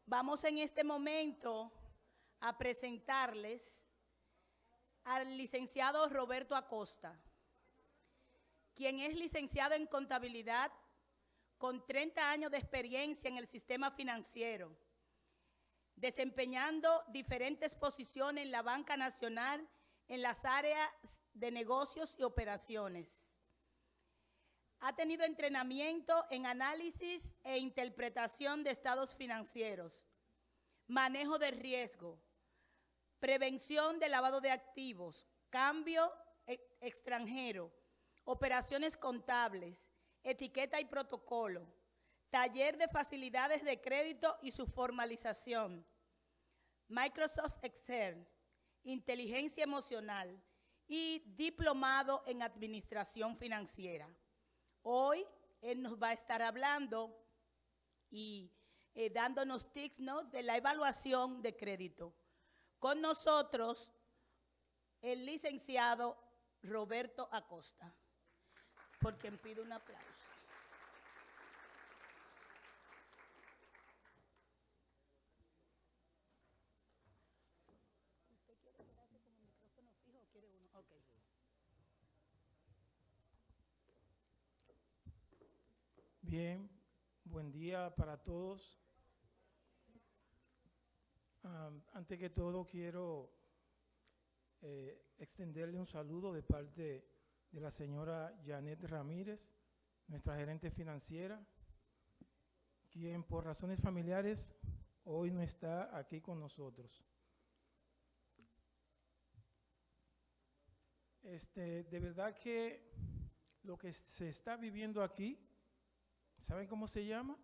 Vamos en este momento a presentarles al licenciado Roberto Acosta, quien es licenciado en contabilidad con 30 años de experiencia en el sistema financiero, desempeñando diferentes posiciones en la Banca Nacional en las áreas de negocios y operaciones. Ha tenido entrenamiento en análisis e interpretación de estados financieros, manejo de riesgo, prevención de lavado de activos, cambio extranjero, operaciones contables, etiqueta y protocolo, taller de facilidades de crédito y su formalización, Microsoft Excel, inteligencia emocional y diplomado en administración financiera. Hoy él nos va a estar hablando y dándonos tips, ¿no?, de la evaluación de crédito. Con nosotros, el licenciado Roberto Acosta, por quien pido un aplauso. ¿Usted quiere quedarse con el micrófono fijo o quiere uno? Ok. Bien, buen día para todos. Antes que todo quiero extenderle un saludo de parte de la señora Janet Ramírez, nuestra gerente financiera, quien por razones familiares hoy no está aquí con nosotros. De verdad que lo que se está viviendo aquí, ¿saben cómo se llama?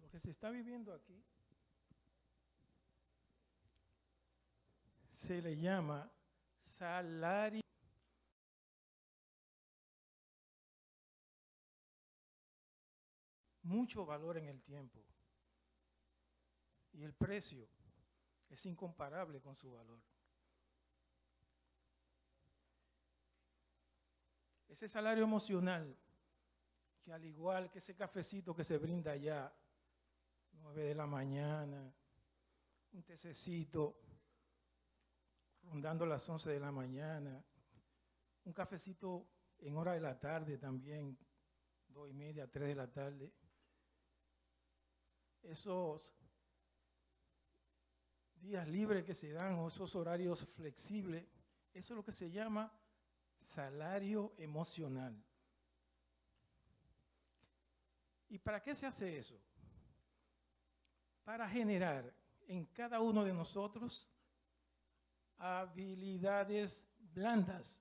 Lo que se está viviendo aquí se le llama salario. Mucho valor en el tiempo y el precio es incomparable con su valor. Ese salario emocional, que al igual que ese cafecito que se brinda allá, 9 de la mañana, un tececito rondando las 11 de la mañana, un cafecito en hora de la tarde también, 2:30, 3 de la tarde. Esos días libres que se dan o esos horarios flexibles, eso es lo que se llama salario emocional. ¿Y para qué se hace eso? Para generar en cada uno de nosotros habilidades blandas.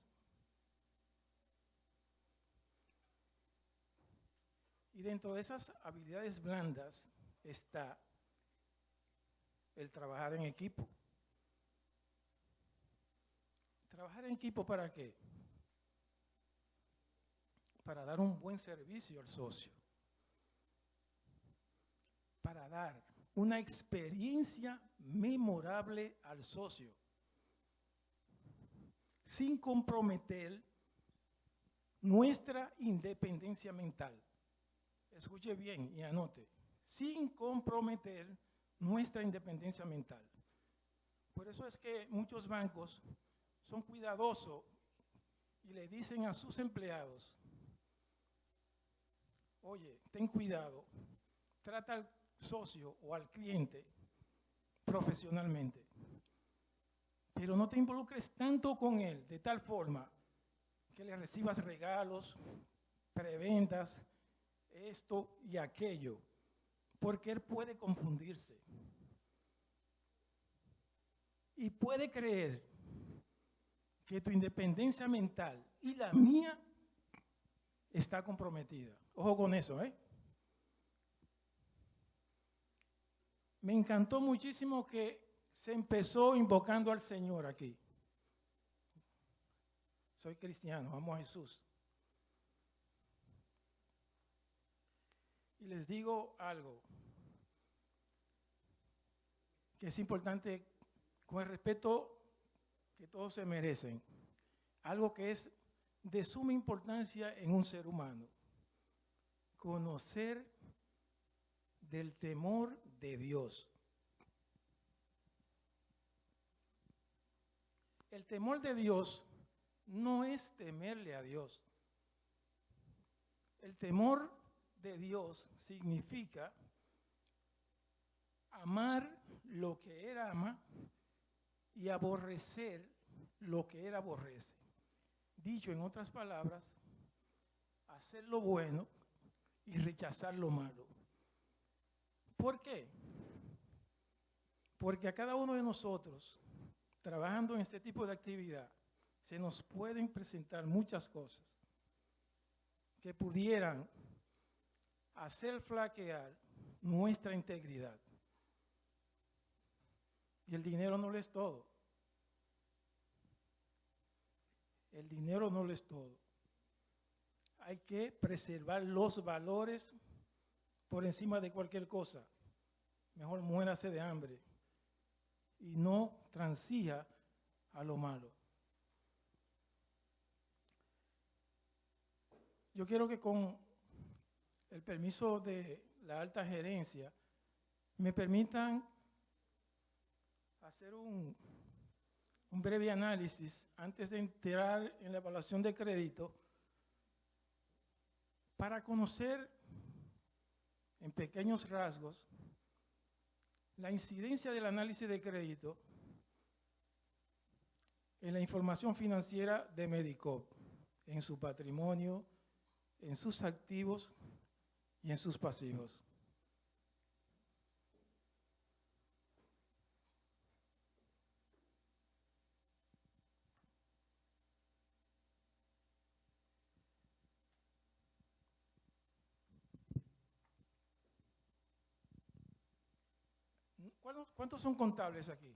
Y dentro de esas habilidades blandas está el trabajar en equipo. ¿Trabajar en equipo para qué? Para dar un buen servicio al socio. Para dar una experiencia memorable al socio. Sin comprometer nuestra independencia mental. Escuche bien y anote. Sin comprometer nuestra independencia mental. Por eso es que muchos bancos son cuidadosos y le dicen a sus empleados, oye, ten cuidado, trata al socio o al cliente profesionalmente, pero no te involucres tanto con él de tal forma que le recibas regalos, preventas, esto y aquello, porque él puede confundirse y puede creer que tu independencia mental y la mía está comprometida. Ojo con eso, ¿eh? Me encantó muchísimo que se empezó invocando al Señor aquí. Soy cristiano, amo a Jesús. Y les digo algo que es importante, con el respeto que todos se merecen, algo que es de suma importancia en un ser humano: conocer del temor de Dios. El temor de Dios no es temerle a Dios. El temor de Dios significa amar lo que Él ama y aborrecer lo que Él aborrece. Dicho en otras palabras, hacer lo bueno y rechazar lo malo. ¿Por qué? Porque a cada uno de nosotros, trabajando en este tipo de actividad, se nos pueden presentar muchas cosas que pudieran hacer flaquear nuestra integridad. Y el dinero no lo es todo. El dinero no lo es todo. Hay que preservar los valores por encima de cualquier cosa. Mejor muérase de hambre y no transija a lo malo. Yo quiero que con el permiso de la alta gerencia me permitan hacer un breve análisis antes de entrar en la evaluación de crédito para conocer en pequeños rasgos la incidencia del análisis de crédito en la información financiera de Medicop, en su patrimonio, en sus activos y en sus pasivos. ¿Cuántos son contables aquí?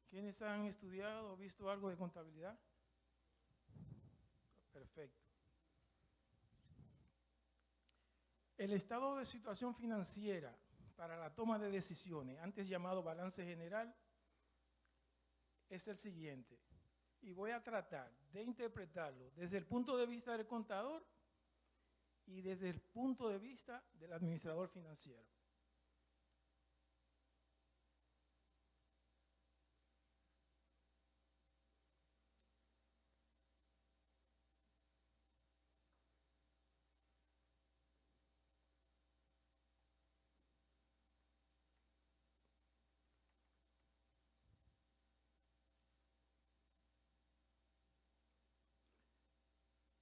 ¿Quiénes han estudiado o visto algo de contabilidad? Perfecto. El estado de situación financiera para la toma de decisiones, antes llamado balance general, es el siguiente. Y voy a tratar de interpretarlo desde el punto de vista del contador y desde el punto de vista del administrador financiero.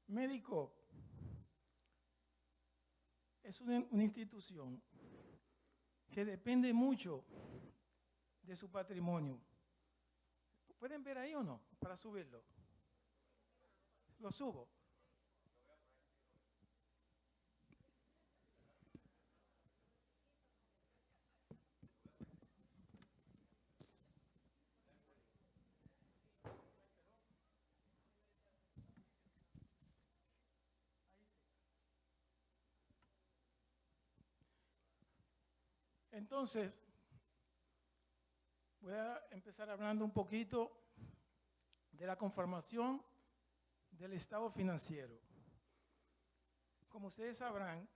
Medicop es una institución que depende mucho de su patrimonio. ¿Pueden ver ahí o no? Para subirlo. Lo subo. Entonces, voy a empezar hablando un poquito de la conformación del estado financiero. Como ustedes sabrán,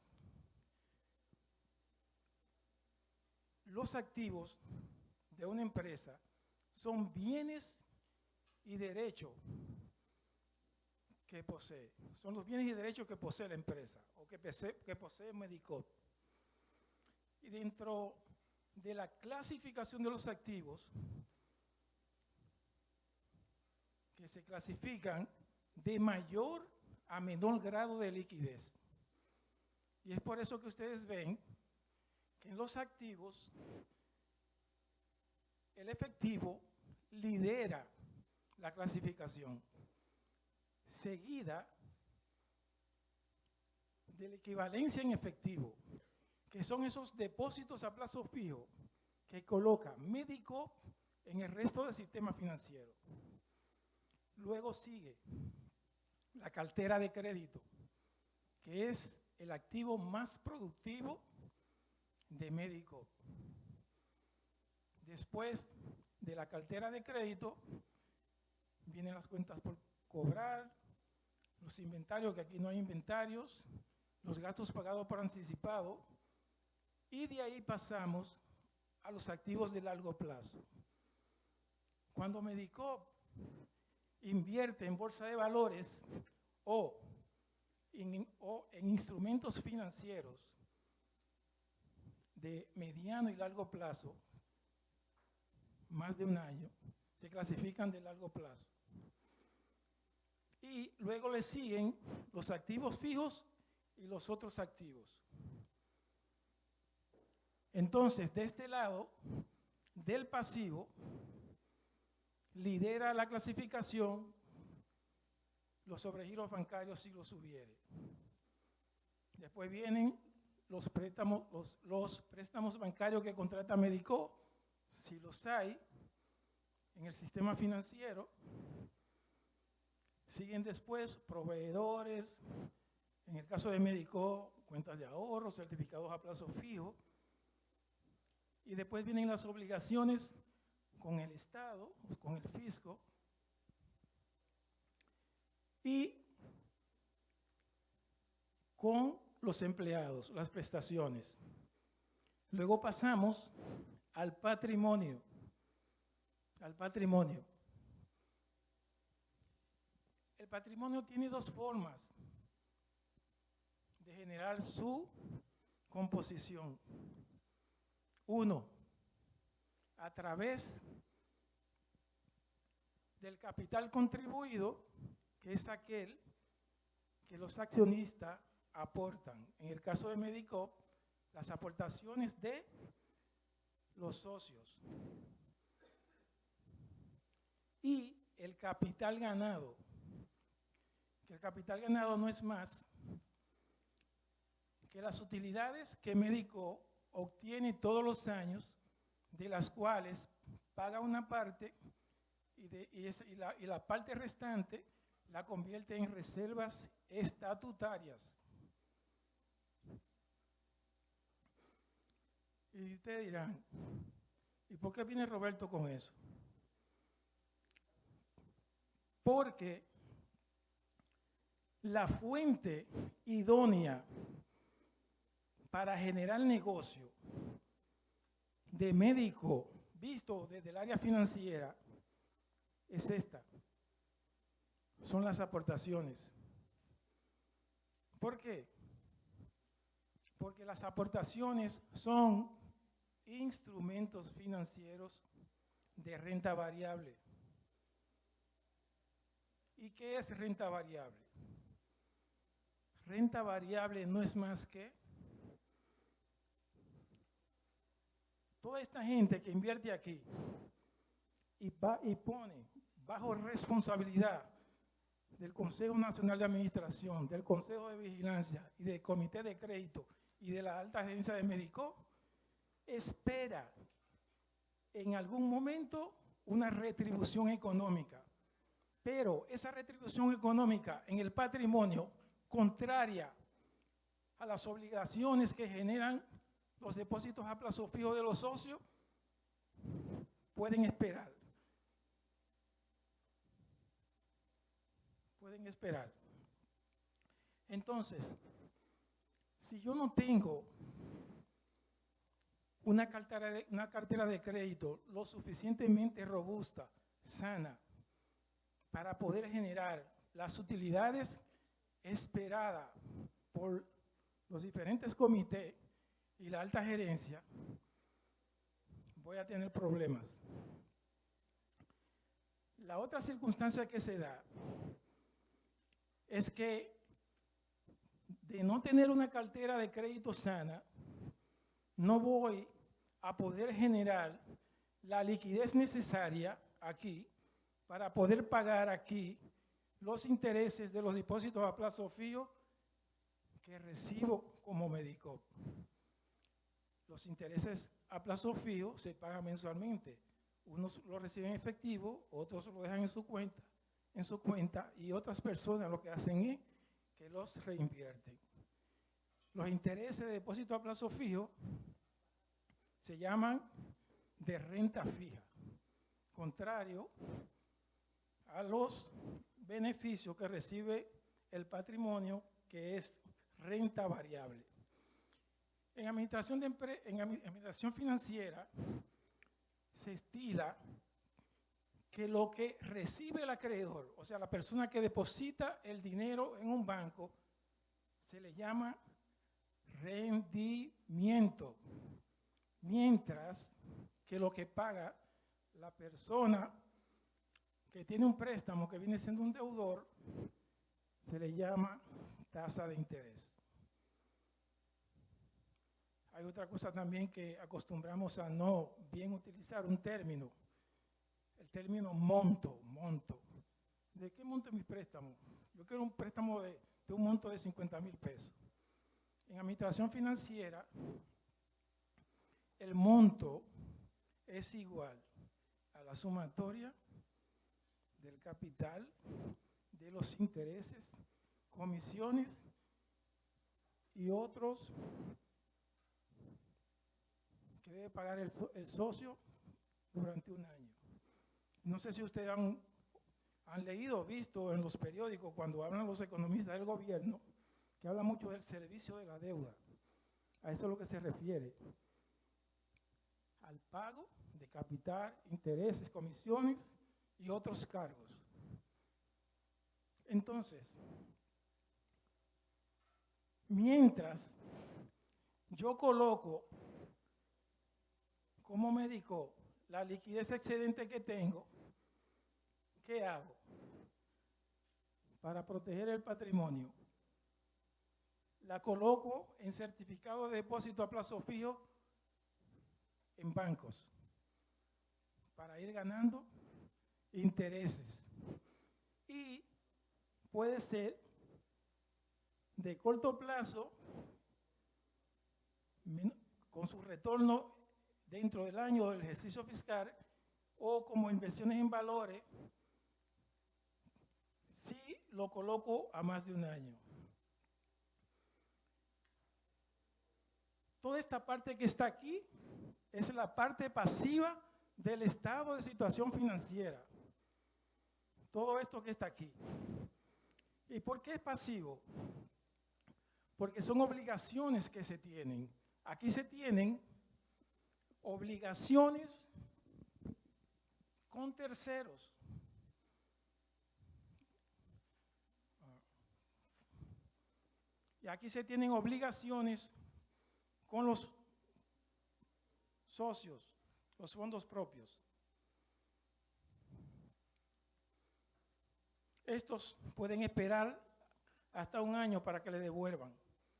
los activos de una empresa son bienes y derechos que posee. Son los bienes y derechos que posee la empresa o que posee Medicop. Y dentro de la clasificación de los activos, que se clasifican de mayor a menor grado de liquidez. Y es por eso que ustedes ven que en los activos el efectivo lidera la clasificación, seguida de la equivalencia en efectivo, que son esos depósitos a plazo fijo que coloca Medicop en el resto del sistema financiero. Luego sigue la cartera de crédito, que es el activo más productivo de Medicop. Después de la cartera de crédito, vienen las cuentas por cobrar, los inventarios, que aquí no hay inventarios, los gastos pagados por anticipado, y de ahí pasamos a los activos de largo plazo. Cuando Medicop invierte en bolsa de valores o en instrumentos financieros de mediano y largo plazo, más de un año, se clasifican de largo plazo. Y luego le siguen los activos fijos y los otros activos. Entonces, de este lado, del pasivo, lidera la clasificación los sobregiros bancarios si los hubiere. Después vienen los préstamos bancarios que contrata Medicop, si los hay en el sistema financiero. Siguen después proveedores, en el caso de Medicop, cuentas de ahorro, certificados a plazo fijo. Y después vienen las obligaciones con el Estado, con el fisco, y con los empleados, las prestaciones. Luego pasamos al patrimonio. El patrimonio tiene dos formas de generar su composición. Uno, a través del capital contribuido, que es aquel que los accionistas aportan. En el caso de Medicop, las aportaciones de los socios. Y el capital ganado, que el capital ganado no es más que las utilidades que Medicop obtiene todos los años, de las cuales paga una parte y la parte restante la convierte en reservas estatutarias. Y ustedes dirán, ¿y por qué viene Roberto con eso? Porque la fuente idónea para generar negocio de Medicop, visto desde el área financiera, es esta. Son las aportaciones. ¿Por qué? Porque las aportaciones son instrumentos financieros de renta variable. ¿Y qué es renta variable? Renta variable no es más que toda esta gente que invierte aquí y pone bajo responsabilidad del Consejo Nacional de Administración, del Consejo de Vigilancia y del Comité de Crédito y de la alta gerencia de Medicop, espera en algún momento una retribución económica. Pero esa retribución económica en el patrimonio, contraria a las obligaciones que generan los depósitos a plazo fijo de los socios, pueden esperar. Entonces, si yo no tengo una cartera de crédito lo suficientemente robusta, sana, para poder generar las utilidades esperadas por los diferentes comités y la alta gerencia, voy a tener problemas. La otra circunstancia que se da es que de no tener una cartera de crédito sana, no voy a poder generar la liquidez necesaria aquí para poder pagar aquí los intereses de los depósitos a plazo fijo que recibo como Medicop. Los intereses a plazo fijo se pagan mensualmente. Unos lo reciben en efectivo, otros lo dejan en su cuenta y otras personas lo que hacen es que los reinvierten. Los intereses de depósito a plazo fijo se llaman de renta fija, contrario a los beneficios que recibe el patrimonio, que es renta variable. En administración financiera se estila que lo que recibe el acreedor, o sea, la persona que deposita el dinero en un banco, se le llama rendimiento, mientras que lo que paga la persona que tiene un préstamo que viene siendo un deudor, se le llama tasa de interés. Hay otra cosa también que acostumbramos a no bien utilizar, un término, el término monto. ¿De qué monto es mi préstamo? Yo quiero un préstamo de un monto de 50,000 pesos. En administración financiera, el monto es igual a la sumatoria del capital, de los intereses, comisiones y otros que debe pagar el socio durante un año. No sé si ustedes han leído o visto en los periódicos cuando hablan los economistas del gobierno, que hablan mucho del servicio de la deuda. A eso es lo que se refiere. Al pago de capital, intereses, comisiones y otros cargos. Entonces, mientras yo coloco como médico la liquidez excedente que tengo, ¿qué hago para proteger el patrimonio? La coloco en certificado de depósito a plazo fijo en bancos para ir ganando intereses. Y puede ser de corto plazo, con su retorno dentro del año del ejercicio fiscal, o como inversiones en valores, si lo coloco a más de un año. Toda esta parte que está aquí es la parte pasiva del estado de situación financiera. Todo esto que está aquí. ¿Y por qué es pasivo? Porque son obligaciones que se tienen. Aquí se tienen obligaciones con terceros. Y aquí se tienen obligaciones con los socios, los fondos propios. Estos pueden esperar hasta un año para que le devuelvan,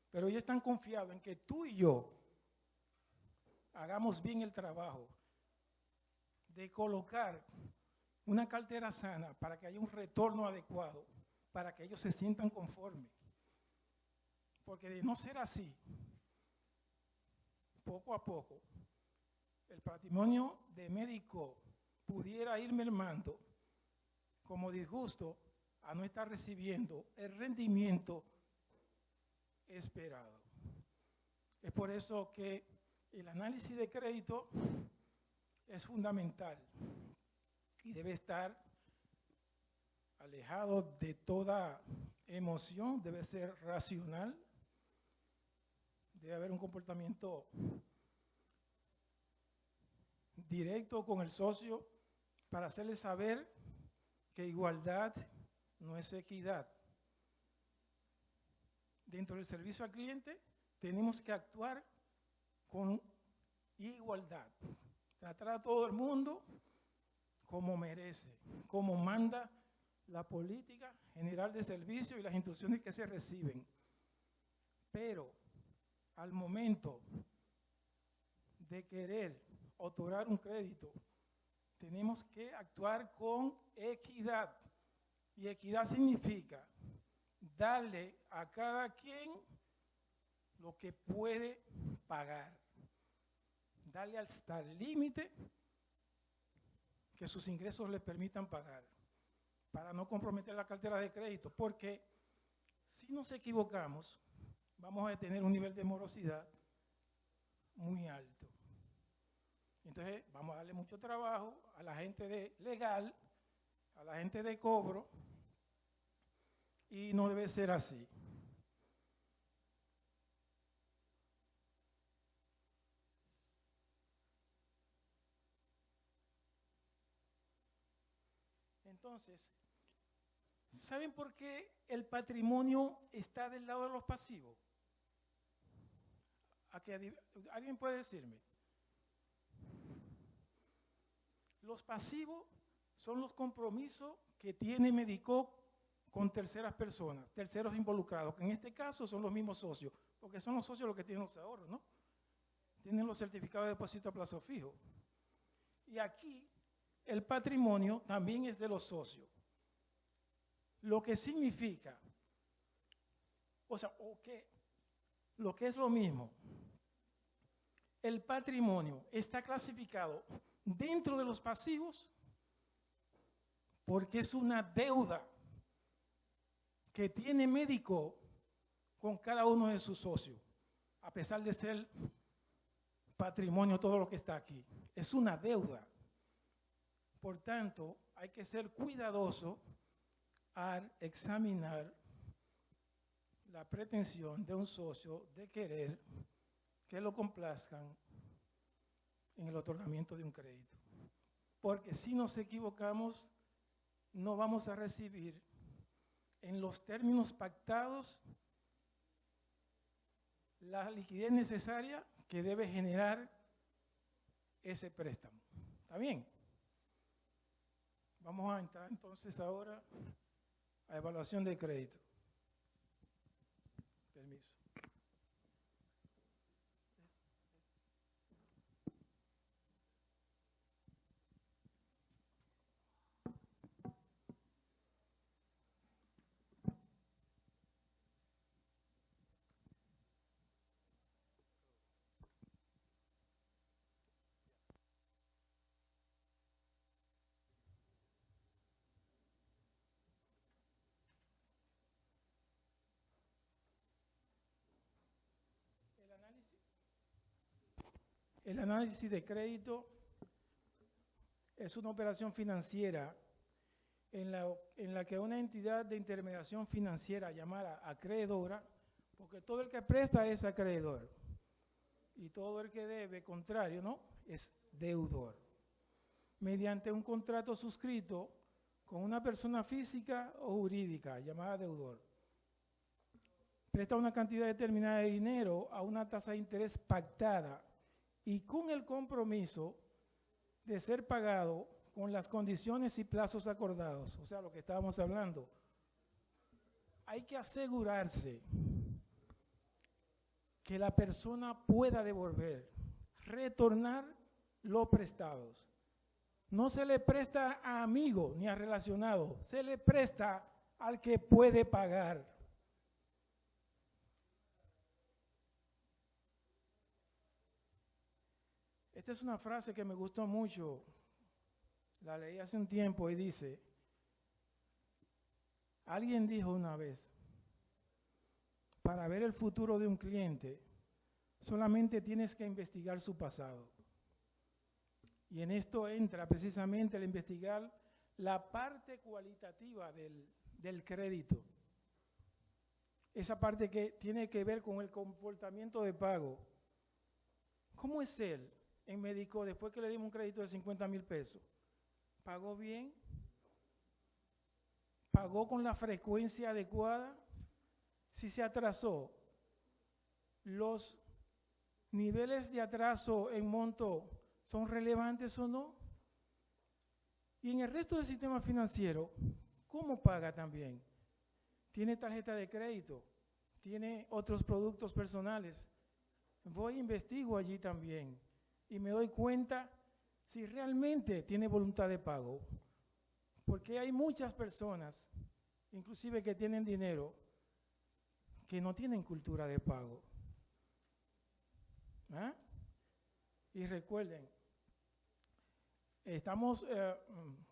pero ellos están confiados en que tú y yo hagamos bien el trabajo de colocar una cartera sana para que haya un retorno adecuado, para que ellos se sientan conformes. Porque de no ser así, poco a poco, el patrimonio de médico pudiera ir mermando como disgusto a no estar recibiendo el rendimiento esperado. Es por eso que el análisis de crédito es fundamental y debe estar alejado de toda emoción, debe ser racional, debe haber un comportamiento directo con el socio para hacerle saber que igualdad no es equidad. Dentro del servicio al cliente tenemos que actuar con igualdad, tratar a todo el mundo como merece, como manda la política general de servicio y las instrucciones que se reciben. Pero al momento de querer otorgar un crédito, tenemos que actuar con equidad. Y equidad significa darle a cada quien lo que puede pagar. Darle hasta el límite que sus ingresos le permitan pagar, para no comprometer la cartera de crédito, porque si nos equivocamos, vamos a tener un nivel de morosidad muy alto. Entonces, vamos a darle mucho trabajo a la gente de legal, a la gente de cobro, y no debe ser así. Entonces, ¿saben por qué el patrimonio está del lado de los pasivos? ¿Alguien puede decirme? Los pasivos son los compromisos que tiene Medico con terceras personas, terceros involucrados, que en este caso son los mismos socios, porque son los socios los que tienen los ahorros, ¿no? Tienen los certificados de depósito a plazo fijo. Y aquí el patrimonio también es de los socios. Lo que significa, lo que es lo mismo, el patrimonio está clasificado dentro de los pasivos porque es una deuda que tiene Medico con cada uno de sus socios, a pesar de ser patrimonio todo lo que está aquí. Es una deuda. Por tanto, hay que ser cuidadoso al examinar la pretensión de un socio de querer que lo complazcan en el otorgamiento de un crédito. Porque si nos equivocamos, no vamos a recibir en los términos pactados la liquidez necesaria que debe generar ese préstamo. ¿Está bien? Vamos a entrar entonces ahora a evaluación de crédito. Permiso. El análisis de crédito es una operación financiera en la que una entidad de intermediación financiera llamada acreedora, porque todo el que presta es acreedor y todo el que debe, contrario, ¿no?, es deudor. Mediante un contrato suscrito con una persona física o jurídica llamada deudor, presta una cantidad determinada de dinero a una tasa de interés pactada y con el compromiso de ser pagado con las condiciones y plazos acordados. O sea, lo que estábamos hablando. Hay que asegurarse que la persona pueda devolver, retornar los prestados. No se le presta a amigo ni a relacionado, se le presta al que puede pagar. Esta es una frase que me gustó mucho, la leí hace un tiempo y dice, alguien dijo una vez, para ver el futuro de un cliente, solamente tienes que investigar su pasado. Y en esto entra precisamente el investigar la parte cualitativa del crédito. Esa parte que tiene que ver con el comportamiento de pago. ¿Cómo es él en Medico después que le dimos un crédito de 50,000 pesos? ¿Pagó bien? ¿Pagó con la frecuencia adecuada? Si se atrasó, ¿los niveles de atraso en monto son relevantes o no? Y en el resto del sistema financiero, ¿cómo paga también? ¿Tiene tarjeta de crédito? ¿Tiene otros productos personales? Voy e investigo allí también y me doy cuenta si realmente tiene voluntad de pago. Porque hay muchas personas, inclusive que tienen dinero, que no tienen cultura de pago. ¿Ah? Y recuerden, estamos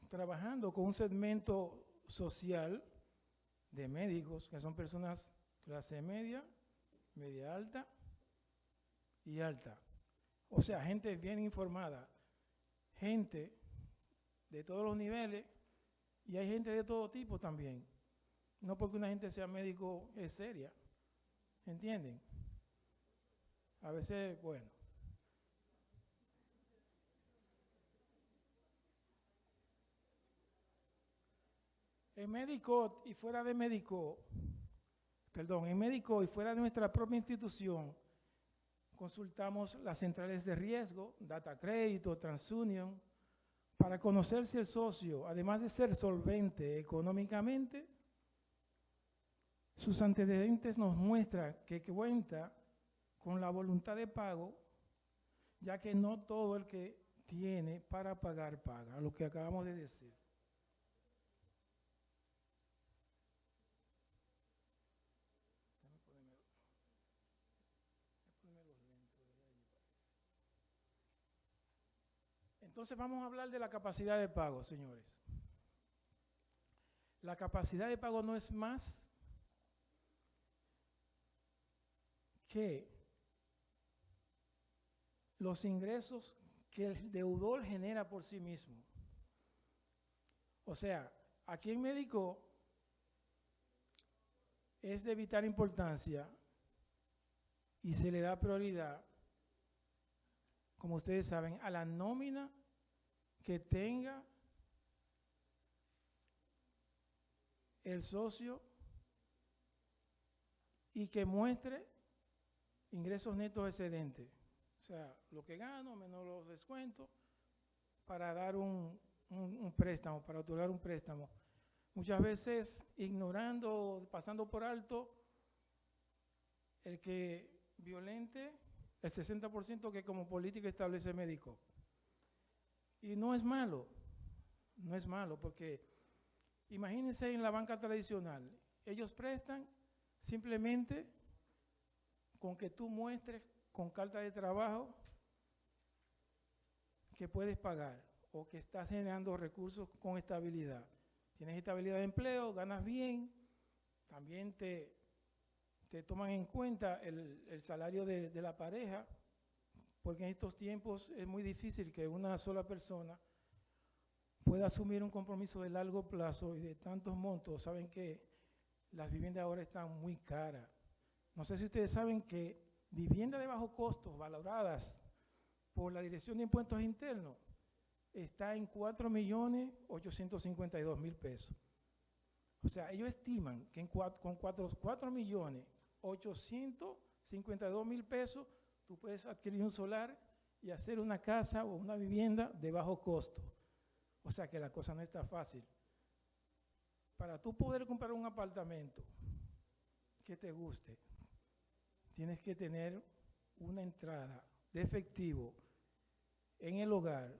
trabajando con un segmento social de médicos, que son personas clase media, media alta y alta. O sea, gente bien informada, gente de todos los niveles, y hay gente de todo tipo también. No porque una gente sea médico es seria, ¿entienden? A veces, bueno. En médico y fuera de médico, en médico y fuera de nuestra propia institución, consultamos las centrales de riesgo, Data Crédito, TransUnion, para conocer si el socio, además de ser solvente económicamente, sus antecedentes nos muestran que cuenta con la voluntad de pago, ya que no todo el que tiene para pagar paga, lo que acabamos de decir. Entonces vamos a hablar de la capacidad de pago, señores. La capacidad de pago no es más que los ingresos que el deudor genera por sí mismo. O sea, aquí en médico es de vital importancia y se le da prioridad, como ustedes saben, a la nómina que tenga el socio y que muestre ingresos netos excedentes. O sea, lo que gano menos los descuentos para dar un préstamo, para otorgar un préstamo. Muchas veces ignorando, pasando por alto el que violente el 60% que como política establece médico. Y no es malo porque imagínense en la banca tradicional, ellos prestan simplemente con que tú muestres con carta de trabajo que puedes pagar o que estás generando recursos con estabilidad. Tienes estabilidad de empleo, ganas bien, también te toman en cuenta el salario de la pareja, porque en estos tiempos es muy difícil que una sola persona pueda asumir un compromiso de largo plazo y de tantos montos. Saben que las viviendas ahora están muy caras. No sé si ustedes saben que viviendas de bajo costo, valoradas por la Dirección de Impuestos Internos, está en 4.852.000 pesos. O sea, ellos estiman que con 4.852.000 pesos tú puedes adquirir un solar y hacer una casa o una vivienda de bajo costo. O sea que la cosa no está fácil. Para tú poder comprar un apartamento que te guste, tienes que tener una entrada de efectivo en el hogar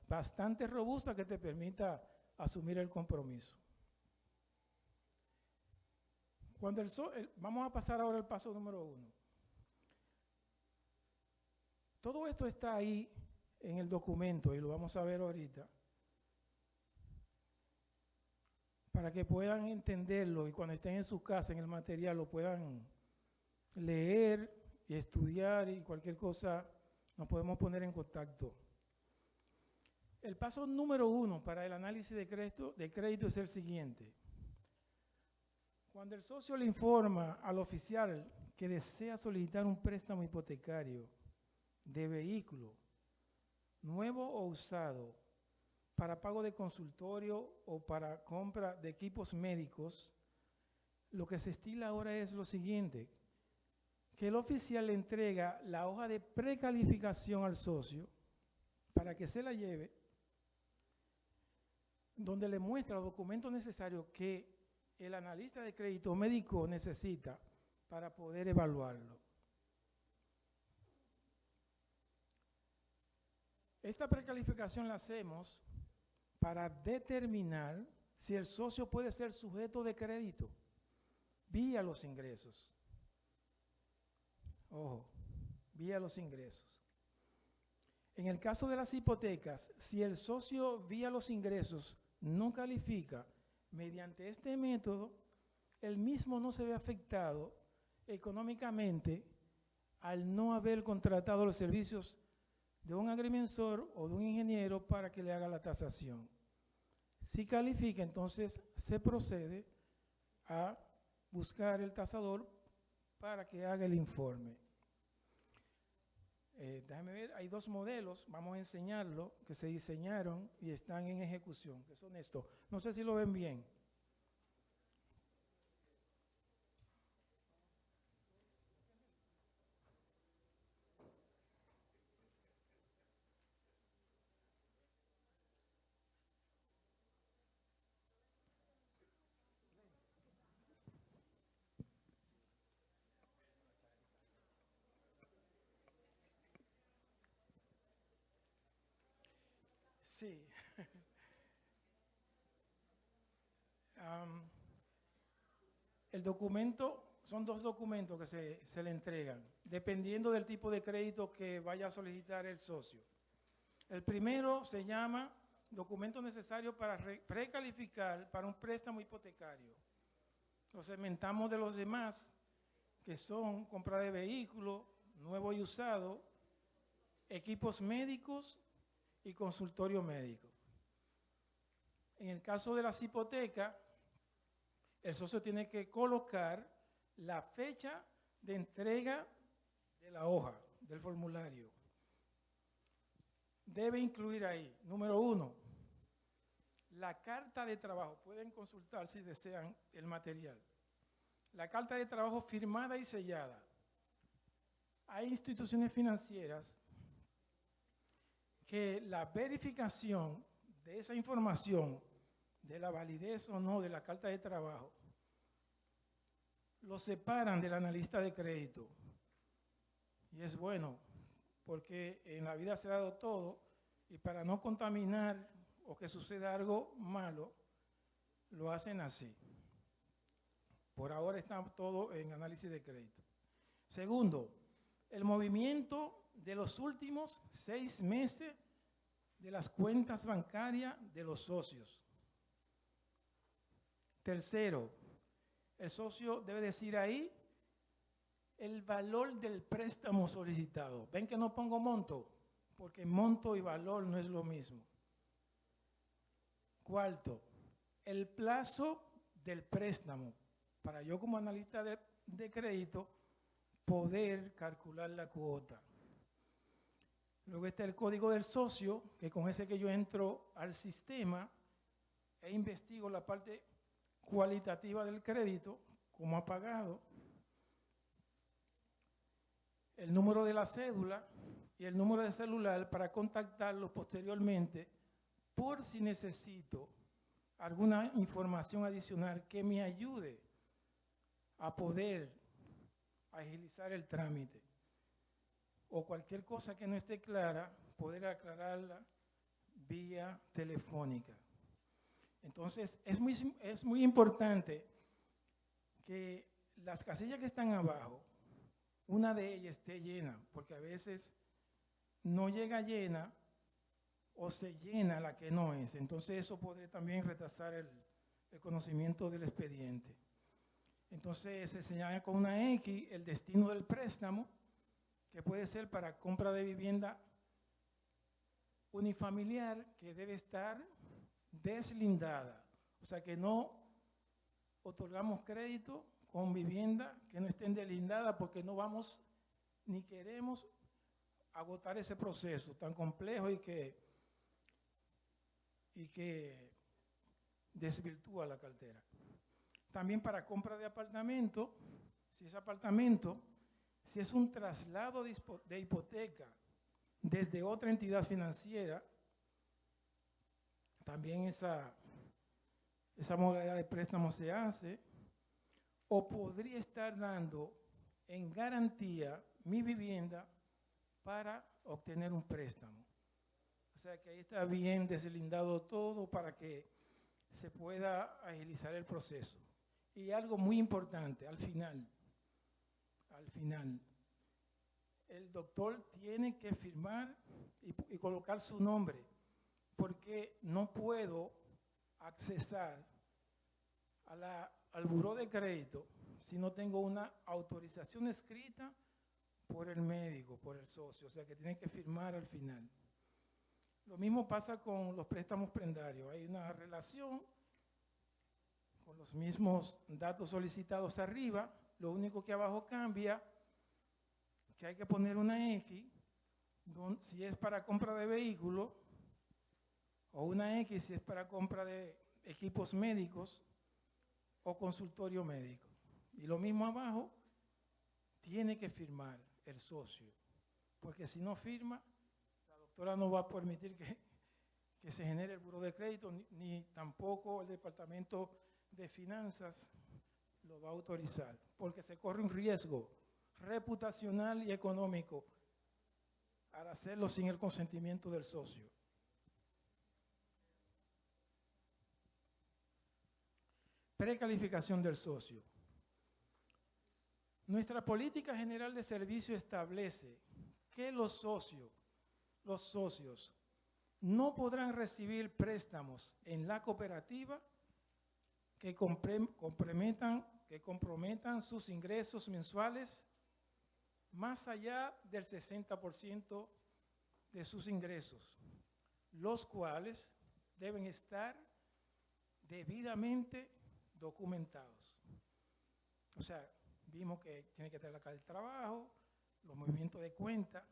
bastante robusta que te permita asumir el compromiso. Vamos a pasar ahora al paso número 1. Todo esto está ahí en el documento y lo vamos a ver ahorita para que puedan entenderlo y cuando estén en su casa, en el material, lo puedan leer y estudiar y cualquier cosa nos podemos poner en contacto. El paso número 1 para el análisis de crédito es el siguiente. Cuando el socio le informa al oficial que desea solicitar un préstamo hipotecario de vehículo, nuevo o usado, para pago de consultorio o para compra de equipos médicos, lo que se estila ahora es lo siguiente, que el oficial le entrega la hoja de precalificación al socio para que se la lleve, donde le muestra los documentos necesarios que el analista de crédito médico necesita para poder evaluarlo. Esta precalificación la hacemos para determinar si el socio puede ser sujeto de crédito vía los ingresos. Ojo, vía los ingresos. En el caso de las hipotecas, si el socio vía los ingresos no califica mediante este método, el mismo no se ve afectado económicamente al no haber contratado los servicios de un agrimensor o de un ingeniero para que le haga la tasación. Si califica, entonces se procede a buscar el tasador para que haga el informe. Déjame ver, hay 2 modelos, vamos a enseñarlo, que se diseñaron y están en ejecución, que son estos. No sé si lo ven bien. Sí. Am, el documento, son 2 documentos que se le entregan, dependiendo del tipo de crédito que vaya a solicitar el socio. El primero se llama documento necesario para precalificar para un préstamo hipotecario. Lo segmentamos de los demás, que son compra de vehículos, nuevo y usado, equipos médicos y consultorio médico. En el caso de las hipotecas, el socio tiene que colocar la fecha de entrega de la hoja, del formulario. Debe incluir ahí, número 1, la carta de trabajo. Pueden consultar si desean el material. La carta de trabajo firmada y sellada. Hay instituciones financieras que la verificación de esa información, de la validez o no de la carta de trabajo, lo separan del analista de crédito. Y es bueno, porque en la vida se ha dado todo, y para no contaminar o que suceda algo malo, lo hacen así. Por ahora está todo en análisis de crédito. Segundo, el movimiento de los últimos 6 meses de las cuentas bancarias de los socios. Tercero, el socio debe decir ahí el valor del préstamo solicitado. ¿Ven que no pongo monto? Porque monto y valor no es lo mismo. Cuarto, el plazo del préstamo, para yo como analista de crédito poder calcular la cuota. Luego está el código del socio, que con ese que yo entro al sistema e investigo la parte cualitativa del crédito, cómo ha pagado, el número de la cédula y el número de celular para contactarlo posteriormente por si necesito alguna información adicional que me ayude a poder agilizar el trámite o cualquier cosa que no esté clara, poder aclararla vía telefónica. Entonces, es muy importante que las casillas que están abajo, una de ellas esté llena, porque a veces no llega llena o se llena la que no es. Entonces, eso podría también retrasar el conocimiento del expediente. Entonces, se señala con una X el destino del préstamo, que puede ser para compra de vivienda unifamiliar, que debe estar deslindada. O sea, que no otorgamos crédito con vivienda que no estén deslindadas, porque no vamos ni queremos agotar ese proceso tan complejo y que desvirtúa la cartera. También para compra de apartamento, si es un traslado de hipoteca desde otra entidad financiera, también esa modalidad de préstamo se hace, o podría estar dando en garantía mi vivienda para obtener un préstamo. O sea que ahí está bien deslindado todo para que se pueda agilizar el proceso. Y algo muy importante, al final, el doctor tiene que firmar y colocar su nombre, porque no puedo accesar al buró de crédito si no tengo una autorización escrita por el médico, por el socio, o sea que tiene que firmar al final. Lo mismo pasa con los préstamos prendarios, hay una relación con los mismos datos solicitados arriba, lo único que abajo cambia, que hay que poner una X, si es para compra de vehículo, o una X si es para compra de equipos médicos o consultorio médico. Y lo mismo abajo, tiene que firmar el socio, porque si no firma, la doctora no va a permitir que se genere el buró de crédito, ni tampoco el departamento de finanzas lo va a autorizar, porque se corre un riesgo reputacional y económico al hacerlo sin el consentimiento del socio. Precalificación del socio. Nuestra política general de servicio establece que los socios no podrán recibir préstamos en la cooperativa que comprometan sus ingresos mensuales más allá del 60% de sus ingresos, los cuales deben estar debidamente documentados. O sea, vimos que tiene que tener la carta de trabajo, los movimientos de cuenta,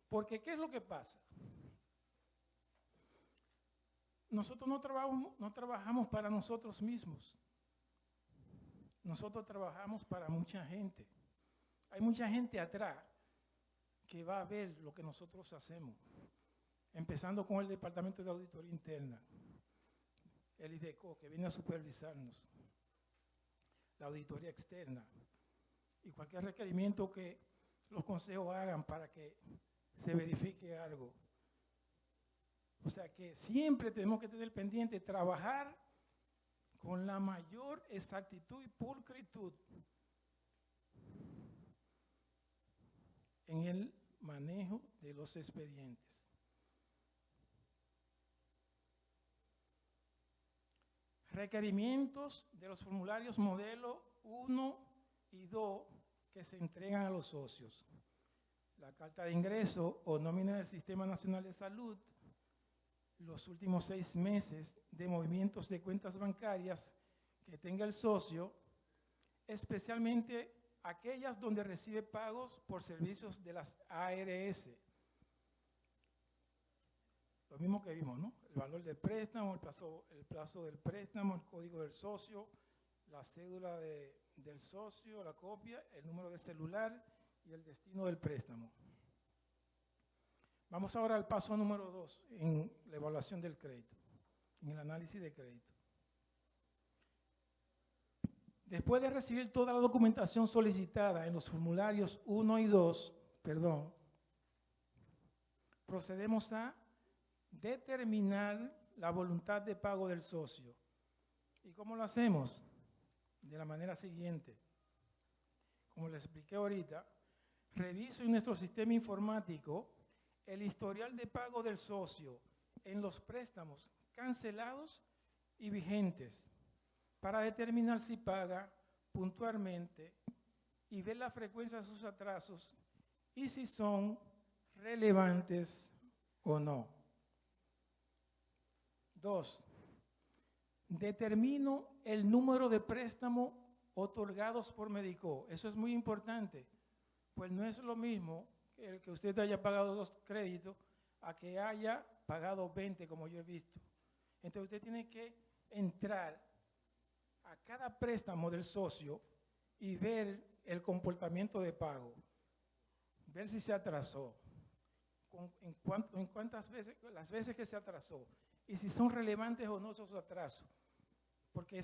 porque ¿qué es lo que pasa? Nosotros no trabajamos para nosotros mismos. Nosotros trabajamos para mucha gente. Hay mucha gente atrás que va a ver lo que nosotros hacemos, empezando con el Departamento de Auditoría Interna, el IDECO, que viene a supervisarnos, la auditoría externa y cualquier requerimiento que los consejos hagan para que se verifique algo. O sea que siempre tenemos que tener pendiente trabajar con la mayor exactitud y pulcritud en el manejo de los expedientes. Requerimientos de los formularios modelo 1 y 2 que se entregan a los socios. La carta de ingreso o nómina del Sistema Nacional de Salud, los últimos 6 meses de movimientos de cuentas bancarias que tenga el socio, especialmente aquellas donde recibe pagos por servicios de las ARS. Lo mismo que vimos, ¿no? El valor del préstamo, el plazo del préstamo, el código del socio, la cédula del socio, la copia, el número de celular y el destino del préstamo. Vamos ahora al paso número 2 en la evaluación del crédito, en el análisis de crédito. Después de recibir toda la documentación solicitada en los formularios 1 y 2, procedemos a determinar la voluntad de pago del socio. ¿Y cómo lo hacemos? De la manera siguiente. Como les expliqué ahorita, reviso en nuestro sistema informático el historial de pago del socio en los préstamos cancelados y vigentes para determinar si paga puntualmente y ver la frecuencia de sus atrasos y si son relevantes o no. 2. Determino el número de préstamos otorgados por Medicó. Eso es muy importante, pues no es lo mismo el que usted haya pagado 2 créditos a que haya pagado 20, como yo he visto. Entonces usted tiene que entrar a cada préstamo del socio y ver el comportamiento de pago, ver si se atrasó, en cuántas veces, las veces que se atrasó, y si son relevantes o no esos atrasos, porque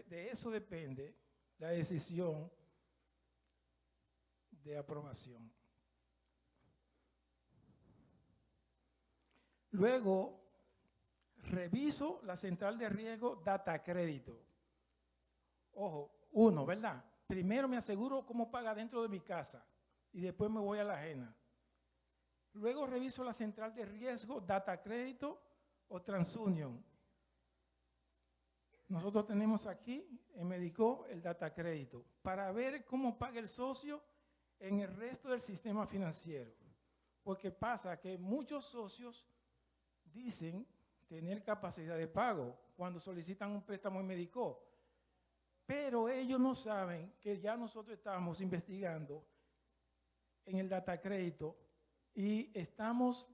de eso depende la decisión de aprobación. Luego, reviso la central de riesgo data crédito. Ojo, 1, ¿verdad? Primero me aseguro cómo paga dentro de mi casa y después me voy a la ajena. Luego reviso la central de riesgo data crédito o TransUnion. Nosotros tenemos aquí en Medicó el data crédito para ver cómo paga el socio en el resto del sistema financiero. Porque pasa que muchos socios dicen tener capacidad de pago cuando solicitan un préstamo en Medicó, pero ellos no saben que ya nosotros estamos investigando en el data crédito y estamos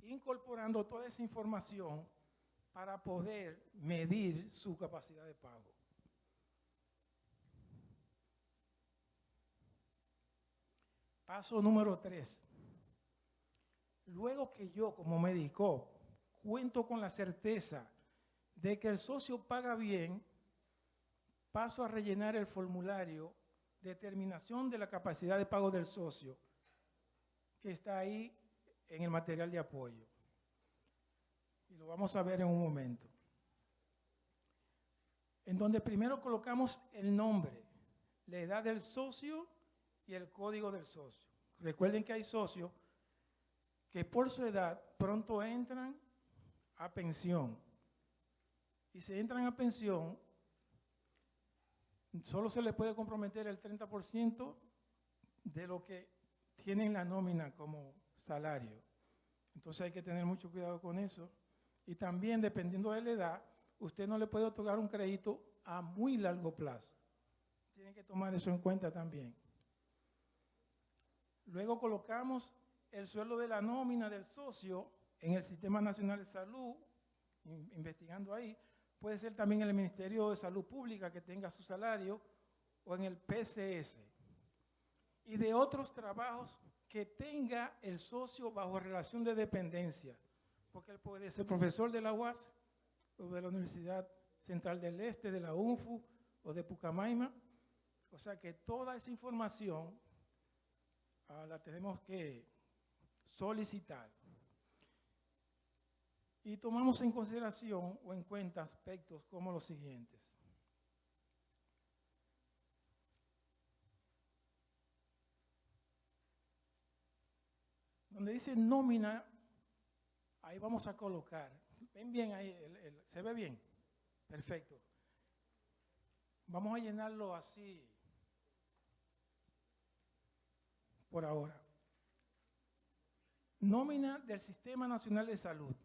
incorporando toda esa información para poder medir su capacidad de pago. Paso número 3. Luego que yo, como médico, cuento con la certeza de que el socio paga bien, paso a rellenar el formulario de determinación de la capacidad de pago del socio, que está ahí en el material de apoyo. Y lo vamos a ver en un momento. en donde primero colocamos el nombre, la edad del socio y el código del socio. Recuerden que hay socios que por su edad pronto entran a pensión. Y si entran a pensión, solo se les puede comprometer el 30% de lo que tienen la nómina como salario. Entonces hay que tener mucho cuidado con eso. Y también, dependiendo de la edad, usted no le puede otorgar un crédito a muy largo plazo. Tienen que tomar eso en cuenta también. Luego colocamos el sueldo de la nómina del socio en el Sistema Nacional de Salud, investigando ahí. Puede ser también en el Ministerio de Salud Pública que tenga su salario, o en el PCS. Y de otros trabajos que tenga el socio bajo relación de dependencia, porque él puede ser profesor de la UAS, o de la Universidad Central del Este, de la UNFU, o de Pucamaima. O sea que toda esa información la tenemos que solicitar. Y tomamos en consideración o en cuenta aspectos como los siguientes. Donde dice nómina, ahí vamos a colocar. ¿Ven bien ahí? ¿Se ve bien? Perfecto. Vamos a llenarlo así por ahora. Nómina del Sistema Nacional de Salud.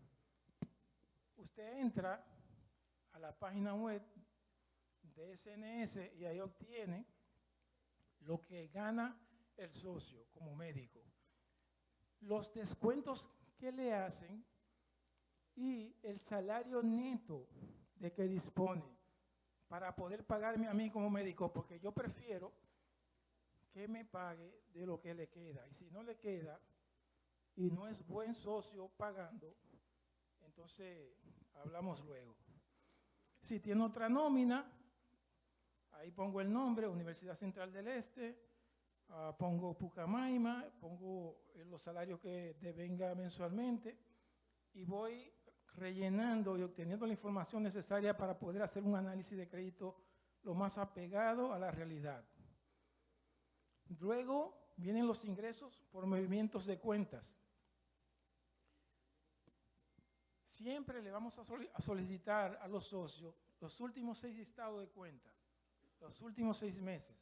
Usted entra a la página web de SNS y ahí obtiene lo que gana el socio como médico, los descuentos que le hacen y el salario neto de que dispone para poder pagarme a mí como médico, porque yo prefiero que me pague de lo que le queda. Y si no le queda y no es buen socio pagando, entonces hablamos luego. Si tiene otra nómina, ahí pongo el nombre, Universidad Central del Este, pongo Pucamaima, pongo los salarios que devenga mensualmente y voy rellenando y obteniendo la información necesaria para poder hacer un análisis de crédito lo más apegado a la realidad. Luego vienen los ingresos por movimientos de cuentas. Siempre le vamos a solicitar a los socios los últimos 6 estados de cuenta, los últimos 6 meses,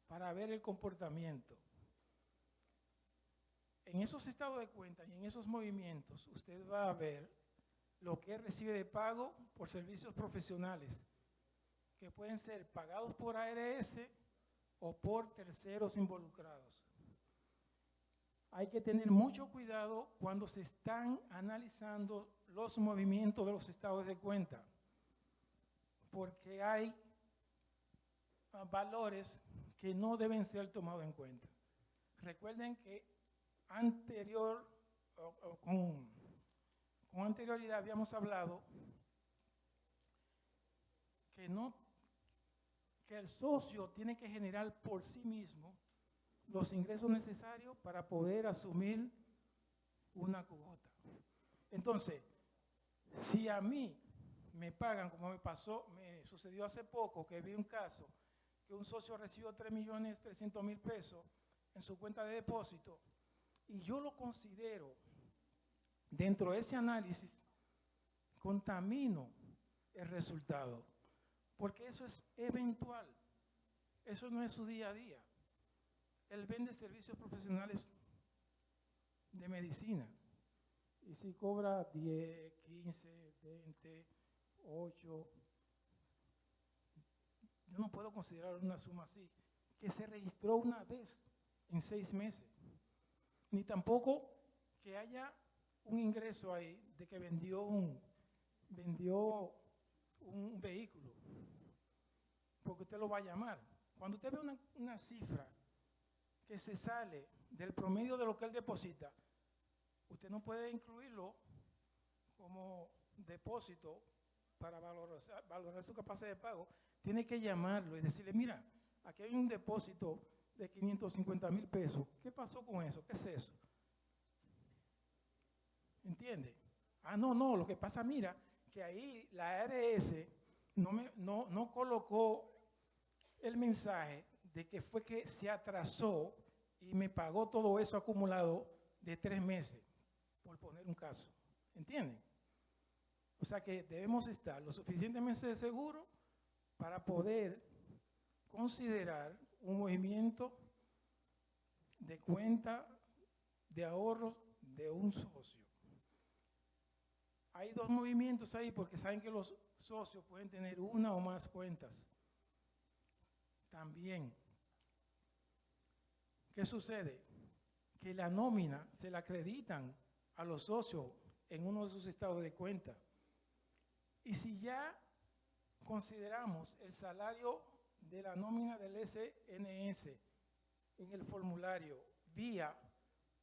para ver el comportamiento. En esos estados de cuenta y en esos movimientos, usted va a ver lo que recibe de pago por servicios profesionales, que pueden ser pagados por ARS o por terceros involucrados. Hay que tener mucho cuidado cuando se están analizando los movimientos de los estados de cuenta, porque hay valores que no deben ser tomados en cuenta. Recuerden que con anterioridad habíamos hablado que el socio tiene que generar por sí mismo los ingresos necesarios para poder asumir una cuota. Entonces, si a mí me pagan, como me sucedió hace poco, que vi un caso, que un socio recibió 3.300.000 pesos en su cuenta de depósito, y yo lo considero, dentro de ese análisis, contamino el resultado, porque eso es eventual, eso no es su día a día. Él vende servicios profesionales de medicina, y si cobra 10, 15, 20, 8, yo no puedo considerar una suma así, que se registró una vez en 6 meses, ni tampoco que haya un ingreso ahí de que vendió un vehículo, porque usted lo va a llamar. Cuando usted ve una cifra que se sale del promedio de lo que él deposita, usted no puede incluirlo como depósito para valorar su capacidad de pago. Tiene que llamarlo y decirle, mira, aquí hay un depósito de 550.000 pesos. ¿Qué pasó con eso? ¿Qué es eso? ¿Entiende? No, lo que pasa, mira, que ahí la ARS no colocó el mensaje de que fue que se atrasó y me pagó todo eso acumulado de 3 meses, por poner un caso. ¿Entienden? O sea que debemos estar lo suficientemente seguros para poder considerar un movimiento de cuenta de ahorros de un socio. Hay 2 movimientos ahí porque saben que los socios pueden tener una o más cuentas. También, ¿qué sucede? Que la nómina se la acreditan a los socios en uno de sus estados de cuenta. Y si ya consideramos el salario de la nómina del SNS en el formulario vía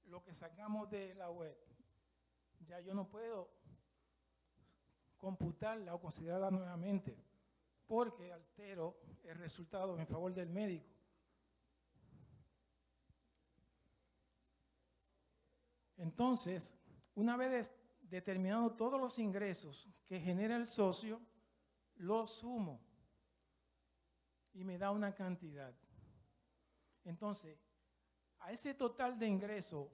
lo que sacamos de la web, ya yo no puedo computarla o considerarla nuevamente porque altero el resultado en favor del médico. Entonces, una vez determinados todos los ingresos que genera el socio, los sumo y me da una cantidad. Entonces, a ese total de ingreso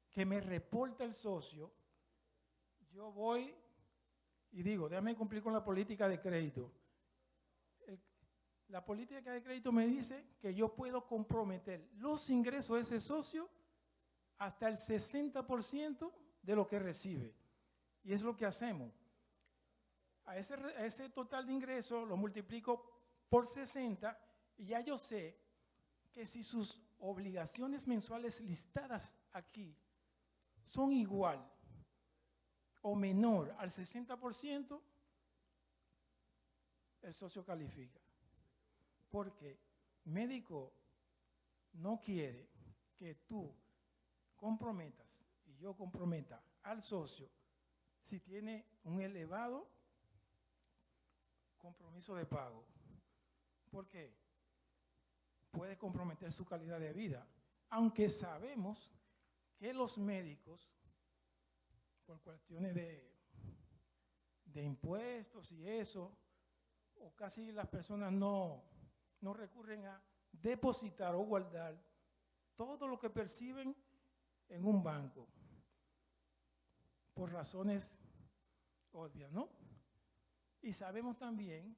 que me reporta el socio, yo voy y digo, déjame cumplir con la política de crédito. La política de crédito me dice que yo puedo comprometer los ingresos de ese socio hasta el 60% de lo que recibe. Y es lo que hacemos. A ese total de ingresos lo multiplico por 60 y ya yo sé que si sus obligaciones mensuales listadas aquí son igual o menor al 60%, el socio califica. Porque médico no quiere que tú comprometas y yo comprometa al socio si tiene un elevado compromiso de pago. ¿Por qué? Puede comprometer su calidad de vida, aunque sabemos que los médicos, por cuestiones de impuestos y eso, o casi las personas no recurren a depositar o guardar todo lo que perciben en un banco, por razones obvias, ¿no? Y sabemos también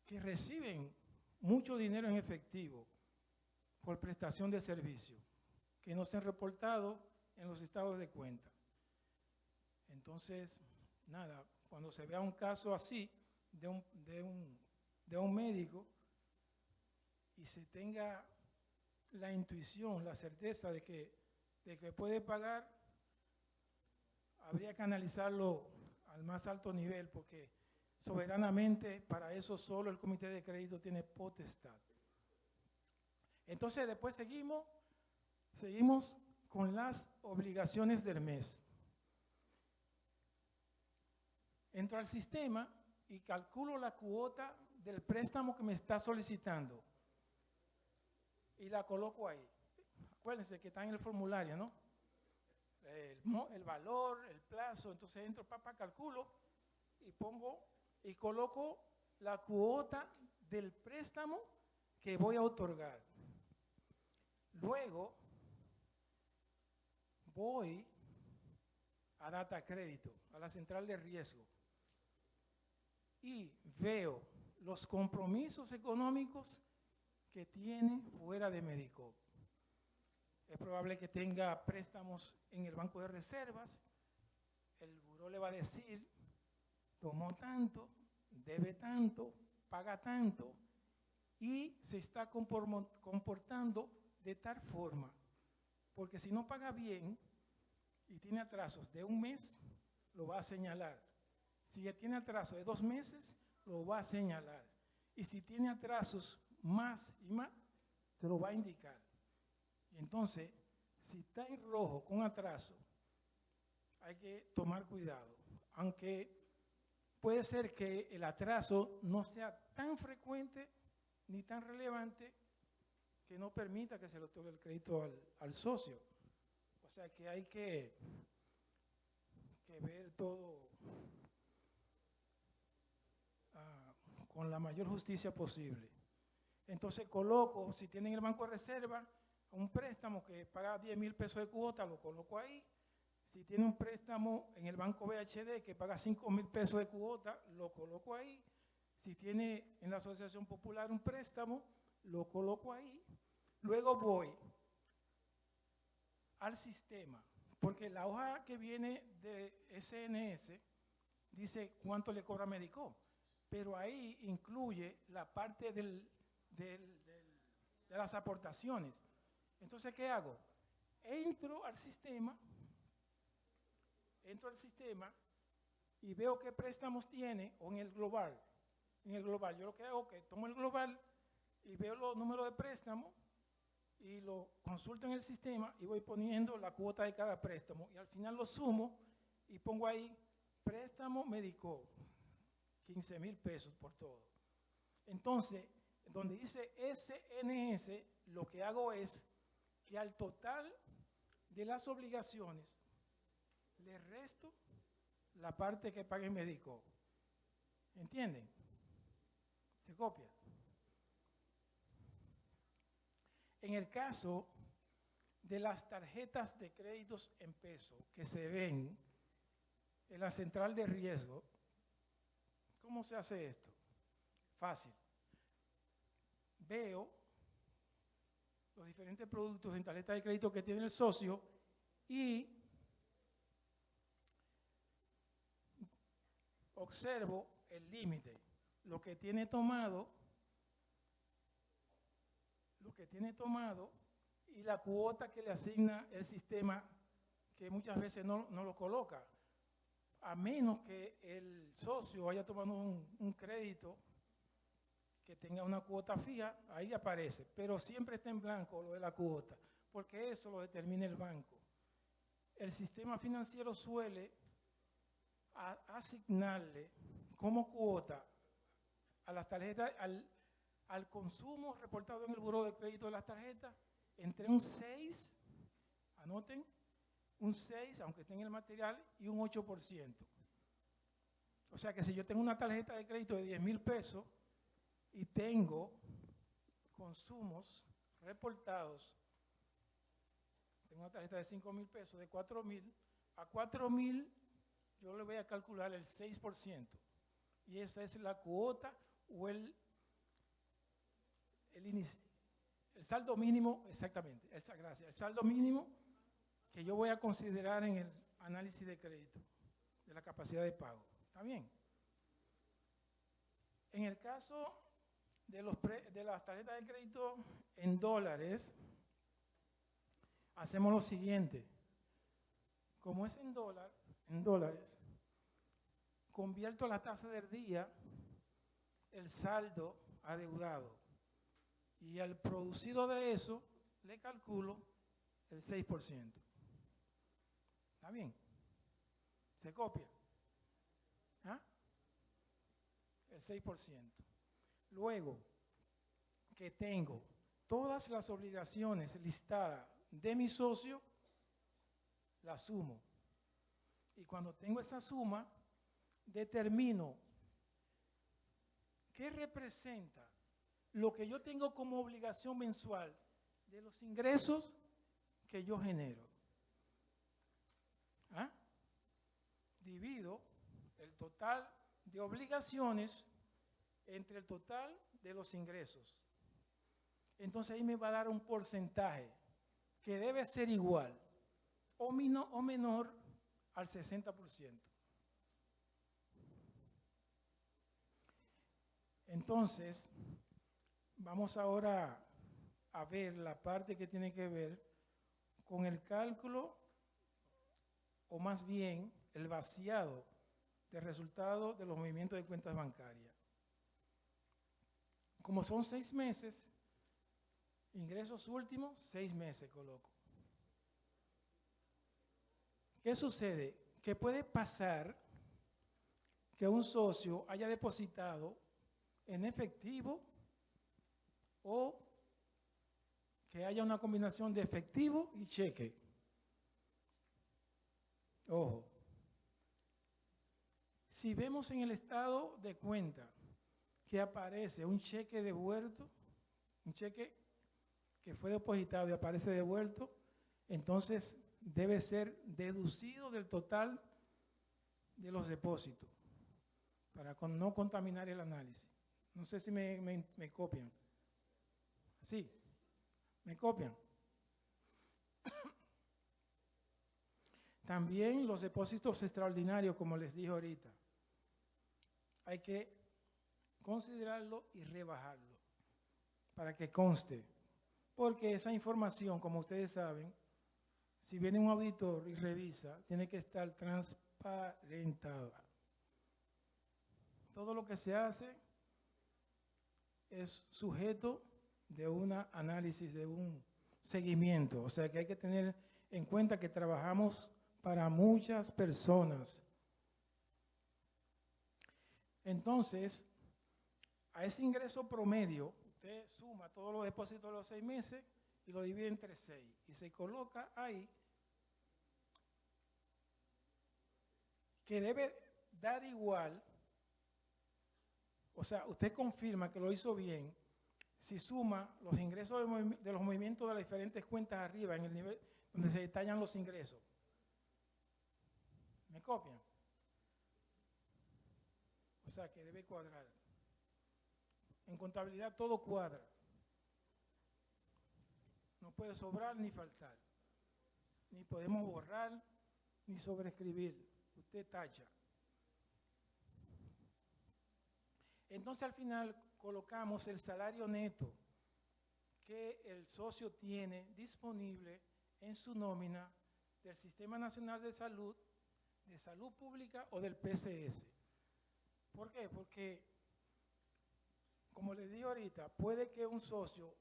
que reciben mucho dinero en efectivo por prestación de servicio, que no se han reportado en los estados de cuenta. Entonces, nada, cuando se vea un caso así de un médico y se tenga la intuición, la certeza de que puede pagar, habría que analizarlo al más alto nivel porque soberanamente para eso solo el comité de crédito tiene potestad. Entonces después seguimos con las obligaciones del mes. Entro al sistema y calculo la cuota del préstamo que me está solicitando y la coloco ahí. Acuérdense que está en el formulario, ¿no? El valor, el plazo, entonces entro, calculo y coloco la cuota del préstamo que voy a otorgar. Luego voy a Data Crédito, a la central de riesgo, y veo los compromisos económicos que tiene fuera de Medicop. Es probable que tenga préstamos en el banco de reservas. El buró le va a decir, tomó tanto, debe tanto, paga tanto, y se está comportando de tal forma, porque si no paga bien y tiene atrasos de un mes, lo va a señalar. Si ya tiene atrasos de 2 meses, lo va a señalar. Y si tiene atrasos más y más, te lo va a indicar. Y entonces, si está en rojo con atraso, hay que tomar cuidado. Aunque puede ser que el atraso no sea tan frecuente ni tan relevante que no permita que se le otorgue el crédito al socio. O sea que hay que ver todo con la mayor justicia posible. Entonces coloco, si tienen el Banco de Reserva, un préstamo que paga 10,000 pesos de cuota, lo coloco ahí. Si tiene un préstamo en el Banco BHD que paga 5,000 pesos de cuota, lo coloco ahí. Si tiene en la Asociación Popular un préstamo, lo coloco ahí. Luego voy al sistema, porque la hoja que viene de SNS dice cuánto le cobra Medicó, pero ahí incluye la parte de las aportaciones. Entonces, ¿qué hago? Entro al sistema y veo qué préstamos tiene, o en el global. Yo lo que hago es que tomo el global y veo los números de préstamo y lo consulto en el sistema y voy poniendo la cuota de cada préstamo y al final lo sumo y pongo ahí préstamo Medicó, 15,000 pesos por todo. Entonces, donde dice SNS, lo que hago es que al total de las obligaciones le resto la parte que pague Medicó. ¿Entienden? ¿Se copia? En el caso de las tarjetas de créditos en peso que se ven en la central de riesgo, ¿cómo se hace esto? Fácil. Veo los diferentes productos en tarjeta de crédito que tiene el socio y observo el límite, lo que tiene tomado y la cuota que le asigna el sistema, que muchas veces no lo coloca, a menos que el socio haya tomado un crédito que tenga una cuota fija, ahí aparece, pero siempre está en blanco lo de la cuota, porque eso lo determina el banco. El sistema financiero suele asignarle como cuota a las tarjetas, al consumo reportado en el buró de crédito de las tarjetas, entre un 6, anoten, un 6, aunque esté en el material, y un 8%. O sea que si yo tengo una tarjeta de crédito de 10,000 pesos y tengo consumos reportados, tengo una tarjeta de 5,000 pesos, de 4,000, a 4,000 yo le voy a calcular el 6%. Y esa es la cuota o el saldo mínimo, exactamente, el saldo mínimo que yo voy a considerar en el análisis de crédito, de la capacidad de pago. ¿Está bien? En el caso de las tarjetas de crédito en dólares, hacemos lo siguiente. Como es en dólares, convierto la tasa del día, el saldo adeudado, y al producido de eso le calculo el 6%. ¿Está bien? ¿Se copia? ¿Ah? El 6%. Luego que tengo todas las obligaciones listadas de mi socio, la sumo. Y cuando tengo esa suma, determino qué representa lo que yo tengo como obligación mensual de los ingresos que yo genero. ¿Ah? Divido el total de obligaciones entre el total de los ingresos. Entonces ahí me va a dar un porcentaje que debe ser igual o menor al 60%. Entonces, vamos ahora a ver la parte que tiene que ver con el cálculo, o más bien el vaciado de resultados de los movimientos de cuentas bancarias. Como son 6 meses, ingresos últimos, 6 meses coloco. ¿Qué sucede? Que puede pasar que un socio haya depositado en efectivo o que haya una combinación de efectivo y cheque. Ojo, si vemos en el estado de cuenta que aparece un cheque devuelto, un cheque que fue depositado y aparece devuelto, entonces debe ser deducido del total de los depósitos para no contaminar el análisis. No sé si me copian. Sí, me copian. También los depósitos extraordinarios, como les dije ahorita, hay que considerarlo y rebajarlo para que conste. Porque esa información, como ustedes saben, si viene un auditor y revisa, tiene que estar transparentada. Todo lo que se hace es sujeto de un análisis, de un seguimiento. O sea que hay que tener en cuenta que trabajamos para muchas personas. Entonces, a ese ingreso promedio, usted suma todos los depósitos de los 6 meses y lo divide entre 6 y se coloca ahí que debe dar igual, o sea, usted confirma que lo hizo bien si suma los ingresos de los movimientos de las diferentes cuentas arriba en el nivel donde se detallan los ingresos. ¿Me copian? O sea, que debe cuadrar. En contabilidad todo cuadra. No puede sobrar ni faltar. Ni podemos borrar ni sobreescribir. Usted tacha. Entonces al final colocamos el salario neto que el socio tiene disponible en su nómina del Sistema Nacional de Salud Pública o del PCS. ¿Por qué? Porque, como les dije ahorita, puede que un socio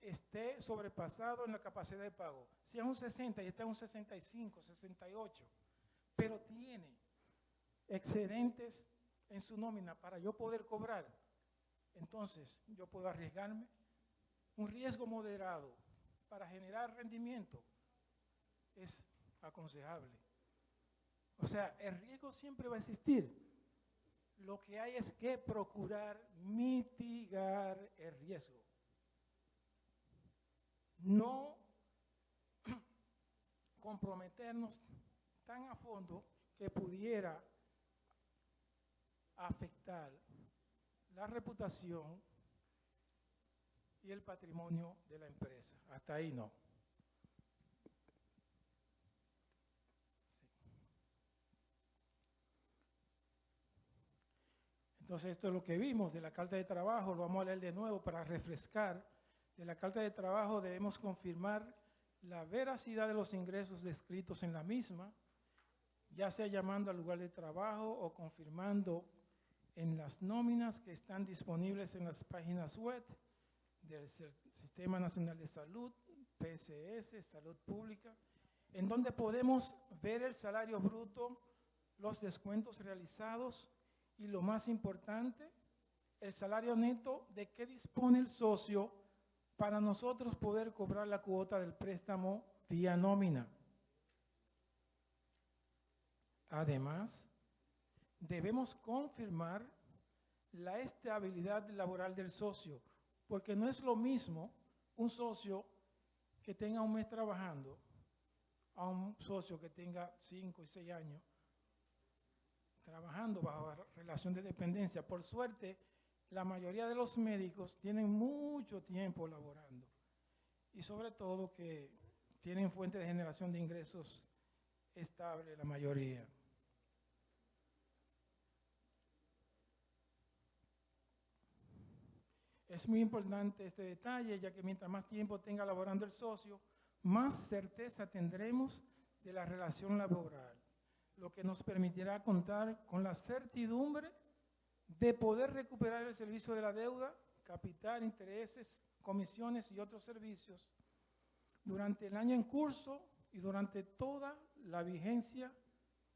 esté sobrepasado en la capacidad de pago. Si es un 60 y está en un 65, 68, pero tiene excedentes en su nómina para yo poder cobrar, entonces yo puedo arriesgarme. Un riesgo moderado para generar rendimiento es aconsejable. O sea, el riesgo siempre va a existir. Lo que hay es que procurar mitigar el riesgo. No comprometernos tan a fondo que pudiera afectar la reputación y el patrimonio de la empresa. Hasta ahí no. Entonces esto es lo que vimos de la carta de trabajo, lo vamos a leer de nuevo para refrescar. De la carta de trabajo debemos confirmar la veracidad de los ingresos descritos en la misma, ya sea llamando al lugar de trabajo o confirmando en las nóminas que están disponibles en las páginas web del Sistema Nacional de Salud, PCS, Salud Pública, en donde podemos ver el salario bruto, los descuentos realizados y lo más importante, el salario neto de que dispone el socio para nosotros poder cobrar la cuota del préstamo vía nómina. Además, debemos confirmar la estabilidad laboral del socio, porque no es lo mismo un socio que tenga un mes trabajando a un socio que tenga 5 y 6 años trabajando bajo relación de dependencia. Por suerte, la mayoría de los médicos tienen mucho tiempo laborando y sobre todo que tienen fuente de generación de ingresos estable la mayoría. Es muy importante este detalle, ya que mientras más tiempo tenga laborando el socio, más certeza tendremos de la relación laboral, lo que nos permitirá contar con la certidumbre de poder recuperar el servicio de la deuda, capital, intereses, comisiones y otros servicios durante el año en curso y durante toda la vigencia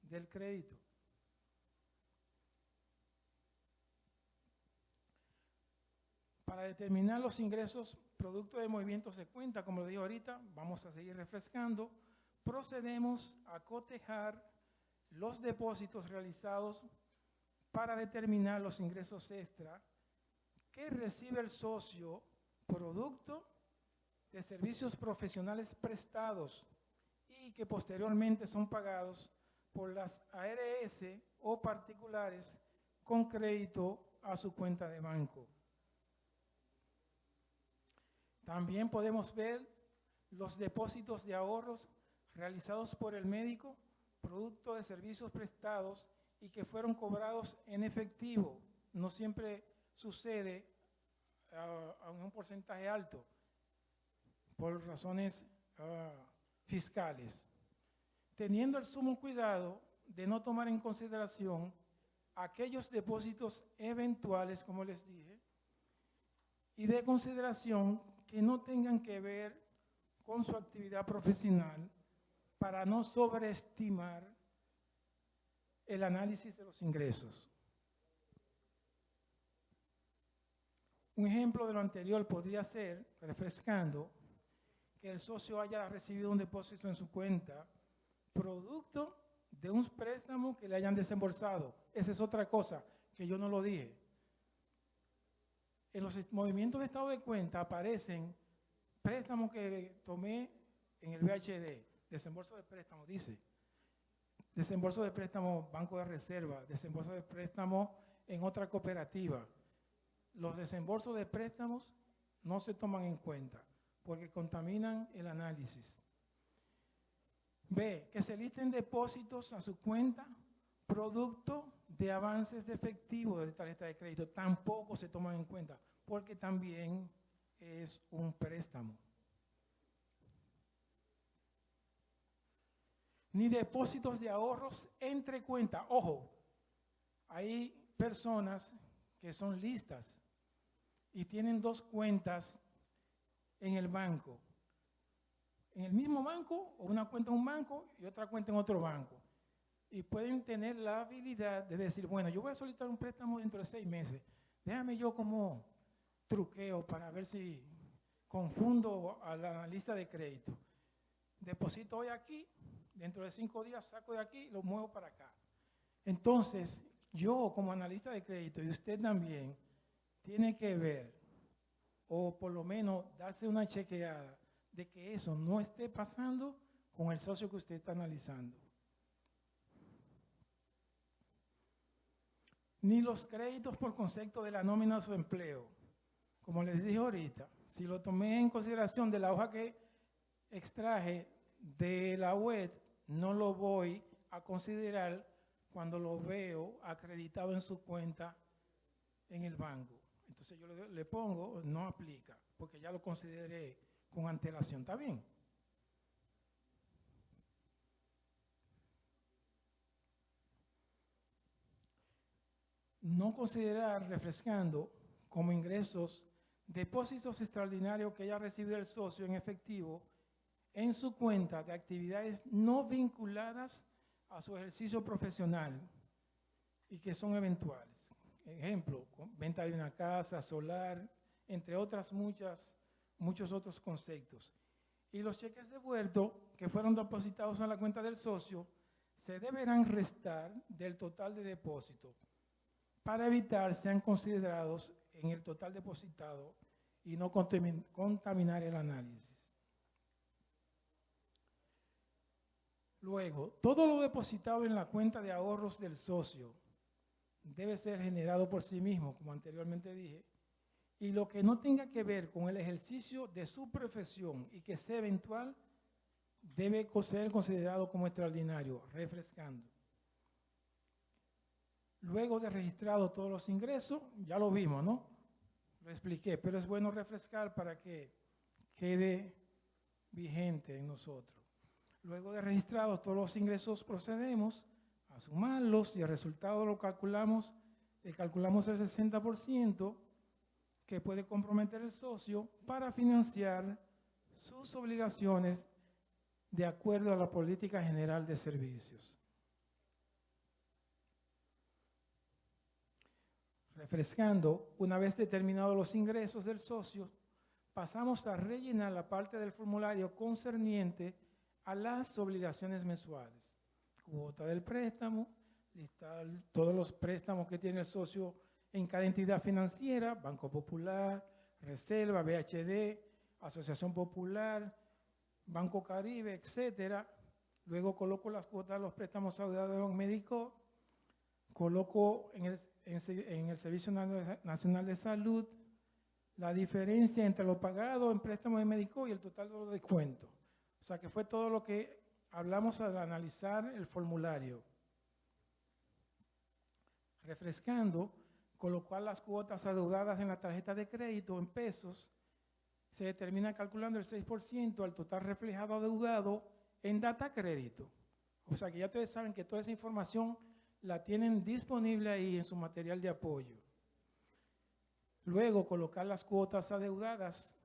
del crédito. Para determinar los ingresos producto de movimientos de cuenta, como lo digo ahorita, vamos a seguir refrescando, procedemos a cotejar los depósitos realizados para determinar los ingresos extra que recibe el socio producto de servicios profesionales prestados y que posteriormente son pagados por las ARS o particulares con crédito a su cuenta de banco. También podemos ver los depósitos de ahorros realizados por el médico, producto de servicios prestados y que fueron cobrados en efectivo. No siempre sucede a un porcentaje alto por razones fiscales, teniendo el sumo cuidado de no tomar en consideración aquellos depósitos eventuales, como les dije, y de consideración que no tengan que ver con su actividad profesional para no sobreestimar el análisis de los ingresos. Un ejemplo de lo anterior podría ser, refrescando, que el socio haya recibido un depósito en su cuenta producto de un préstamo que le hayan desembolsado. Esa es otra cosa que yo no lo dije. En los movimientos de estado de cuenta aparecen préstamos que tomé en el VHD, desembolso de préstamo, dice. Desembolso de préstamo Banco de Reserva, desembolso de préstamo en otra cooperativa. Los desembolsos de préstamos no se toman en cuenta porque contaminan el análisis. B, que se listen depósitos a su cuenta producto de avances de efectivo de tarjeta de crédito. Tampoco se toman en cuenta porque también es un préstamo. Ni depósitos de ahorros entre cuentas. Ojo, hay personas que son listas y tienen dos cuentas en el banco. En el mismo banco, o una cuenta en un banco y otra cuenta en otro banco. Y pueden tener la habilidad de decir, bueno, yo voy a solicitar un préstamo dentro de 6 meses. Déjame yo como truqueo para ver si confundo a la analista de crédito. Deposito hoy aquí, dentro de 5 días saco de aquí y lo muevo para acá. Entonces, yo como analista de crédito y usted también, tiene que ver, o por lo menos darse una chequeada de que eso no esté pasando con el socio que usted está analizando. Ni los créditos por concepto de la nómina a su empleo. Como les dije ahorita, si lo tomé en consideración de la hoja que extraje de la web, no lo voy a considerar cuando lo veo acreditado en su cuenta en el banco. Entonces yo le pongo, no aplica, porque ya lo consideré con antelación. ¿Está bien? No considerar, refrescando, como ingresos depósitos extraordinarios que haya recibido el socio en efectivo en su cuenta de actividades no vinculadas a su ejercicio profesional y que son eventuales. Ejemplo, venta de una casa, solar, entre otras muchos otros conceptos. Y los cheques de vuelto que fueron depositados a la cuenta del socio se deberán restar del total de depósito para evitar sean considerados en el total depositado y no contaminar el análisis. Luego, todo lo depositado en la cuenta de ahorros del socio debe ser generado por sí mismo, como anteriormente dije, y lo que no tenga que ver con el ejercicio de su profesión y que sea eventual, debe ser considerado como extraordinario, refrescando. Luego de registrado todos los ingresos, ya lo vimos, ¿no? Lo expliqué, pero es bueno refrescar para que quede vigente en nosotros. Luego de registrados todos los ingresos, procedemos a sumarlos y el resultado lo calculamos el 60% que puede comprometer el socio para financiar sus obligaciones de acuerdo a la política general de servicios. Refrescando, una vez determinados los ingresos del socio, pasamos a rellenar la parte del formulario concerniente a las obligaciones mensuales. Cuota del préstamo, listar todos los préstamos que tiene el socio en cada entidad financiera, Banco Popular, Reserva, BHD, Asociación Popular, Banco Caribe, etcétera. Luego coloco las cuotas de los préstamos adeudados en Médico, coloco en el Servicio Nacional de Salud la diferencia entre lo pagado en préstamos de Médico y el total de los descuentos. O sea que fue todo lo que hablamos al analizar el formulario. Refrescando, colocar las cuotas adeudadas en la tarjeta de crédito en pesos, se determina calculando el 6% al total reflejado adeudado en data crédito. O sea que ya ustedes saben que toda esa información la tienen disponible ahí en su material de apoyo. Luego, colocar las cuotas adeudadas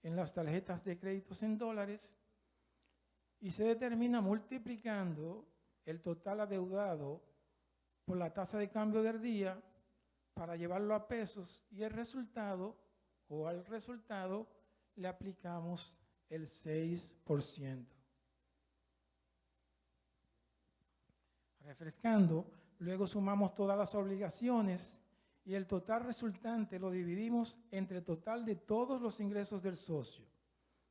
en las tarjetas de créditos en dólares y se determina multiplicando el total adeudado por la tasa de cambio del día para llevarlo a pesos y el resultado, o al resultado, le aplicamos el 6%. Refrescando, luego sumamos todas las obligaciones y el total resultante lo dividimos entre el total de todos los ingresos del socio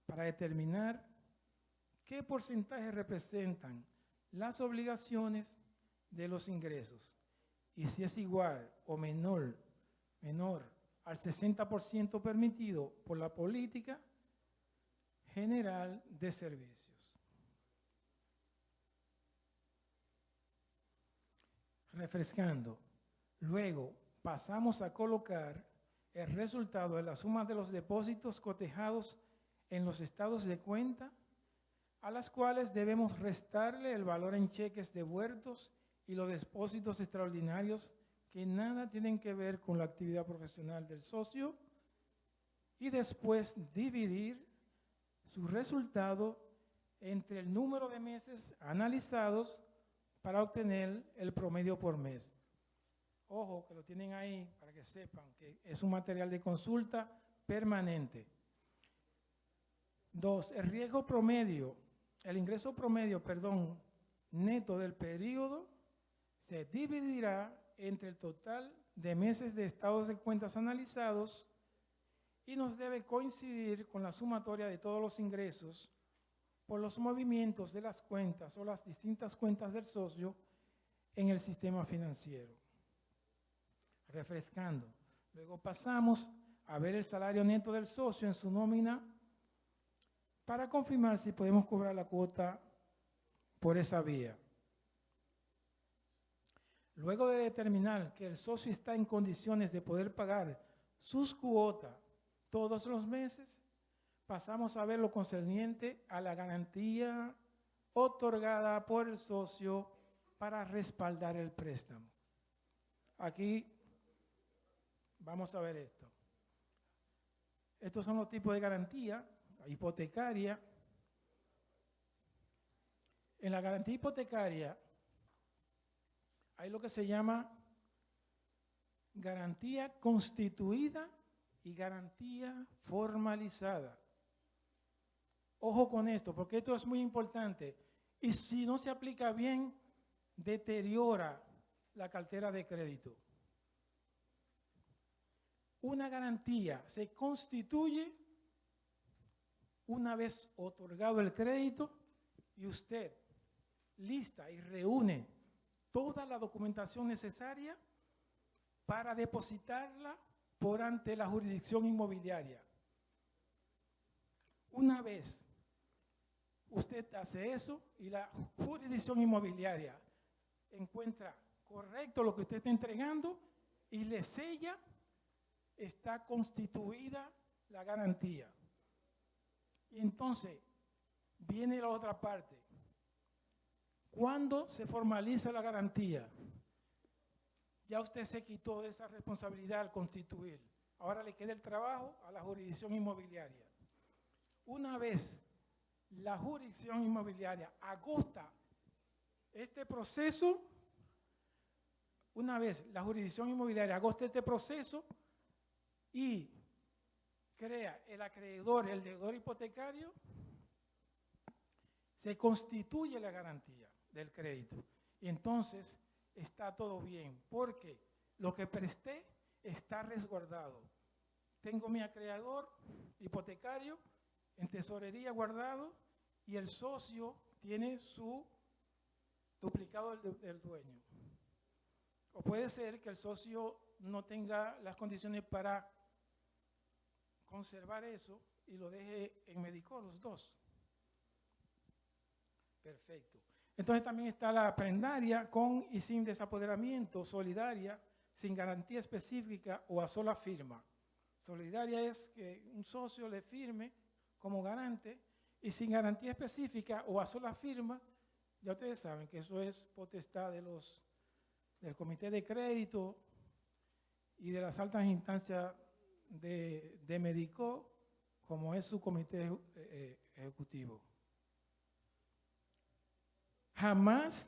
para determinar qué porcentaje representan las obligaciones de los ingresos y si es igual o menor al 60% permitido por la política general de servicios. Refrescando, luego pasamos a colocar el resultado de la suma de los depósitos cotejados en los estados de cuenta, a las cuales debemos restarle el valor en cheques devueltos y los depósitos extraordinarios que nada tienen que ver con la actividad profesional del socio, y después dividir su resultado entre el número de meses analizados para obtener el promedio por mes. Ojo, que lo tienen ahí para que sepan que es un material de consulta permanente. 2. El ingreso promedio, neto del periodo se dividirá entre el total de meses de estados de cuentas analizados y nos debe coincidir con la sumatoria de todos los ingresos por los movimientos de las cuentas o las distintas cuentas del socio en el sistema financiero. Refrescando, luego pasamos a ver el salario neto del socio en su nómina para confirmar si podemos cobrar la cuota por esa vía. Luego de determinar que el socio está en condiciones de poder pagar sus cuotas todos los meses, pasamos a ver lo concerniente a la garantía otorgada por el socio para respaldar el préstamo. Aquí vamos a ver esto. Estos son los tipos de garantía hipotecaria. En la garantía hipotecaria hay lo que se llama garantía constituida y garantía formalizada. Ojo con esto, porque esto es muy importante. Y si no se aplica bien, deteriora la cartera de crédito. Una garantía se constituye una vez otorgado el crédito y usted lista y reúne toda la documentación necesaria para depositarla por ante la jurisdicción inmobiliaria. Una vez usted hace eso y la jurisdicción inmobiliaria encuentra correcto lo que usted está entregando y le sella, está constituida la garantía. Y entonces viene la otra parte. ¿Cuándo se formaliza la garantía? Ya usted se quitó de esa responsabilidad al constituir. Ahora le queda el trabajo a la jurisdicción inmobiliaria. Una vez la jurisdicción inmobiliaria agosta este proceso, y crea el acreedor, el deudor hipotecario, se constituye la garantía del crédito. Y entonces está todo bien, porque lo que presté está resguardado. Tengo mi acreedor hipotecario en tesorería guardado y el socio tiene su duplicado del dueño. O puede ser que el socio no tenga las condiciones para conservar eso y lo deje en Medicor, los dos. Perfecto. Entonces también está la prendaria con y sin desapoderamiento, solidaria, sin garantía específica o a sola firma. Solidaria es que un socio le firme como garante y sin garantía específica o a sola firma, ya ustedes saben que eso es potestad del comité de crédito y de las altas instancias de Medicó, como es su comité ejecutivo. Jamás,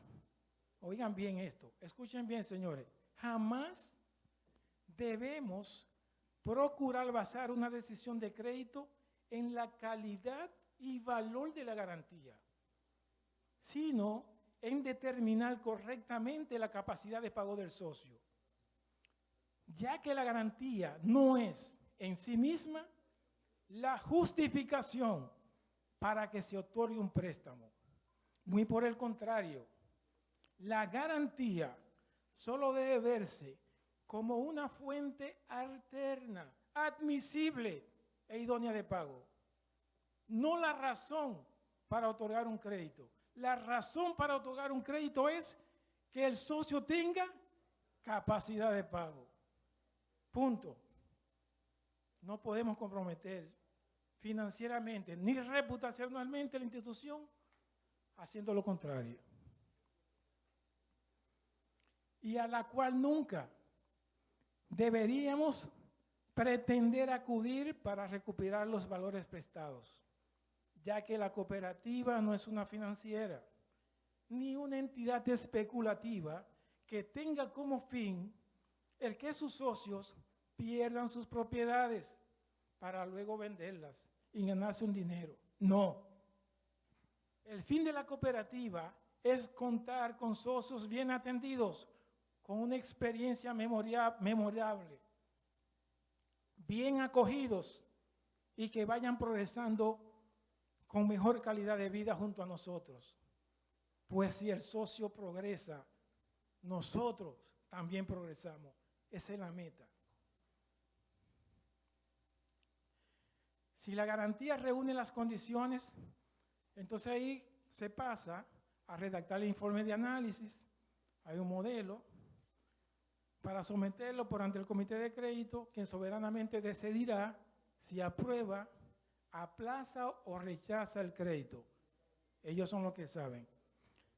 oigan bien esto, escuchen bien, señores, jamás debemos procurar basar una decisión de crédito en la calidad y valor de la garantía, sino en determinar correctamente la capacidad de pago del socio, ya que la garantía no es en sí misma la justificación para que se otorgue un préstamo. Muy por el contrario, la garantía solo debe verse como una fuente alterna, admisible e idónea de pago, no la razón para otorgar un crédito. La razón para otorgar un crédito es que el socio tenga capacidad de pago. Punto. No podemos comprometer financieramente ni reputacionalmente la institución haciendo lo contrario. Y a la cual nunca deberíamos pretender acudir para recuperar los valores prestados, ya que la cooperativa no es una financiera, ni una entidad especulativa que tenga como fin el que sus socios pierdan sus propiedades para luego venderlas y ganarse un dinero. No. El fin de la cooperativa es contar con socios bien atendidos, con una experiencia memorable, bien acogidos y que vayan progresando con mejor calidad de vida junto a nosotros. Pues si el socio progresa, nosotros también progresamos. Esa es la meta. Si la garantía reúne las condiciones, entonces ahí se pasa a redactar el informe de análisis. Hay un modelo para someterlo por ante el comité de crédito, quien soberanamente decidirá si aprueba, aplaza o rechaza el crédito. Ellos son los que saben.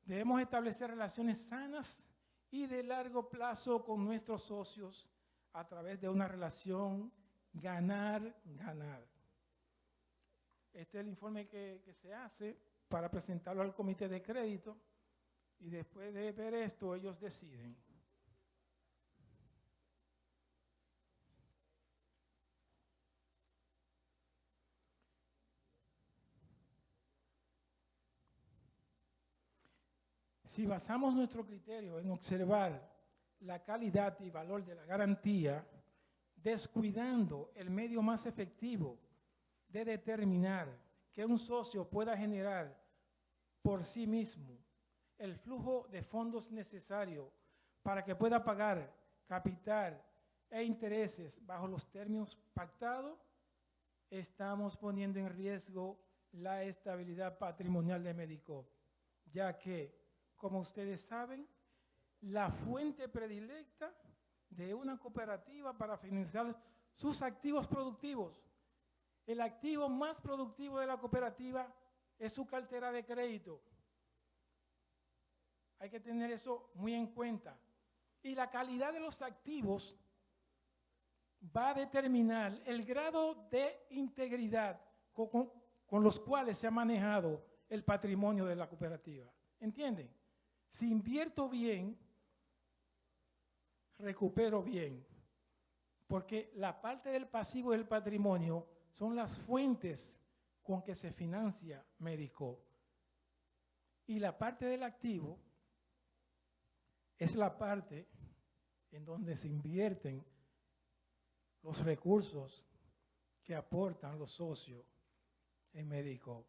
Debemos establecer relaciones sanas y de largo plazo con nuestros socios a través de una relación ganar-ganar. Este es el informe que se hace para presentarlo al comité de crédito y después de ver esto ellos deciden. Si basamos nuestro criterio en observar la calidad y valor de la garantía, descuidando el medio más efectivo de determinar que un socio pueda generar por sí mismo el flujo de fondos necesario para que pueda pagar capital e intereses bajo los términos pactados, estamos poniendo en riesgo la estabilidad patrimonial de Medicó, ya que, como ustedes saben, la fuente predilecta de una cooperativa para financiar sus activos productivos, el activo más productivo de la cooperativa es su cartera de crédito. Hay que tener eso muy en cuenta. Y la calidad de los activos va a determinar el grado de integridad con los cuales se ha manejado el patrimonio de la cooperativa. ¿Entienden? Si invierto bien, recupero bien. Porque la parte del pasivo del patrimonio son las fuentes con que se financia Medicó. Y la parte del activo es la parte en donde se invierten los recursos que aportan los socios en Medico.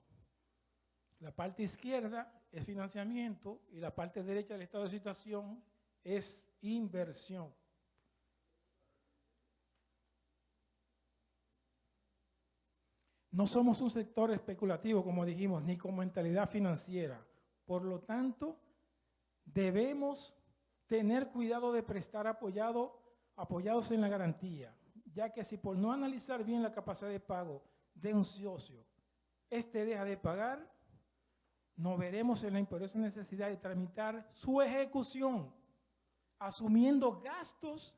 La parte izquierda es financiamiento y la parte derecha del estado de situación es inversión. No somos un sector especulativo, como dijimos, ni con mentalidad financiera. Por lo tanto, debemos tener cuidado de prestar apoyados en la garantía, ya que si por no analizar bien la capacidad de pago de un socio, este deja de pagar, nos veremos en la imperiosa necesidad de tramitar su ejecución, asumiendo gastos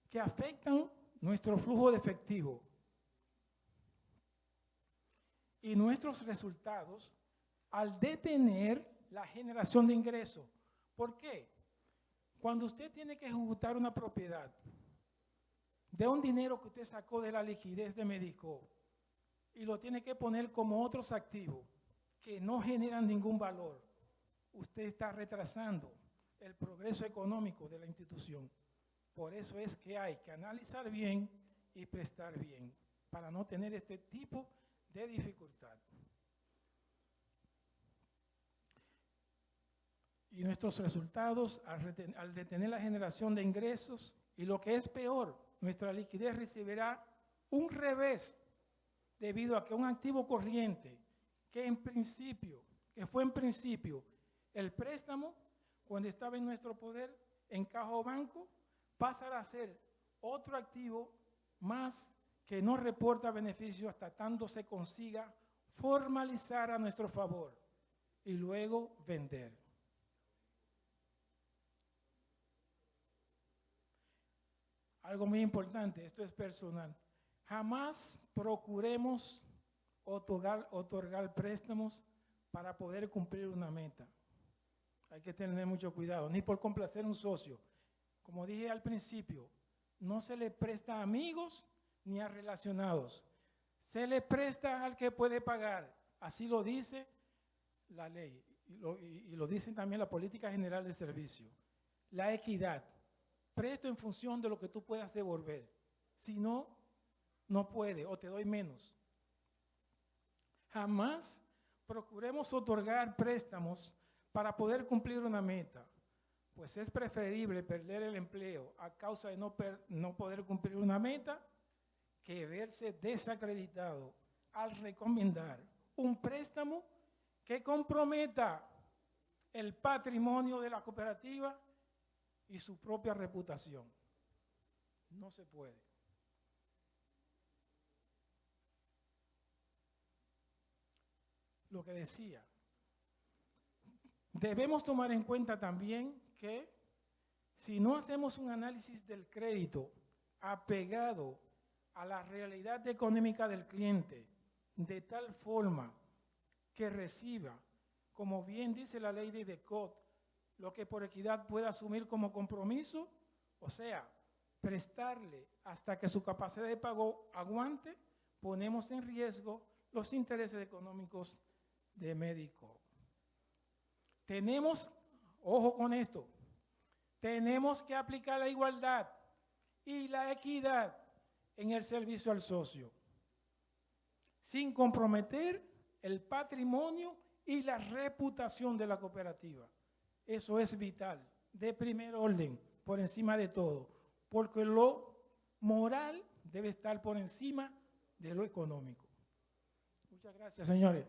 que afectan nuestro flujo de efectivo y nuestros resultados al detener la generación de ingresos. ¿Por qué? Cuando usted tiene que ejecutar una propiedad de un dinero que usted sacó de la liquidez de Medico y lo tiene que poner como otros activos que no generan ningún valor, usted está retrasando el progreso económico de la institución. Por eso es que hay que analizar bien y prestar bien, para no tener este tipo de dificultad. Y nuestros resultados, al detener la generación de ingresos, y lo que es peor, nuestra liquidez recibirá un revés debido a que un activo corriente que fue en principio el préstamo, cuando estaba en nuestro poder en caja o banco, pasará a ser otro activo más que no reporta beneficio hasta tanto se consiga formalizar a nuestro favor y luego vender. Algo muy importante, esto es personal. Jamás procuremos otorgar préstamos para poder cumplir una meta. Hay que tener mucho cuidado, ni por complacer a un socio. Como dije al principio, no se le presta a amigos ni a relacionados. Se le presta al que puede pagar. Así lo dice la ley y lo dicen también la política general de servicio. La equidad. Presto en función de lo que tú puedas devolver. Si no, no puede o te doy menos. Jamás procuremos otorgar préstamos para poder cumplir una meta, pues es preferible perder el empleo a causa de no poder cumplir una meta que verse desacreditado al recomendar un préstamo que comprometa el patrimonio de la cooperativa y su propia reputación. No se puede. Lo que decía, debemos tomar en cuenta también que si no hacemos un análisis del crédito apegado a la realidad económica del cliente, de tal forma que reciba, como bien dice la ley de DECOT, lo que por equidad pueda asumir como compromiso, o sea, prestarle hasta que su capacidad de pago aguante, ponemos en riesgo los intereses económicos de Medico. Tenemos, ojo con esto, tenemos que aplicar la igualdad y la equidad en el servicio al socio, sin comprometer el patrimonio y la reputación de la cooperativa. Eso es vital, de primer orden, por encima de todo, porque lo moral debe estar por encima de lo económico. Muchas gracias, señores.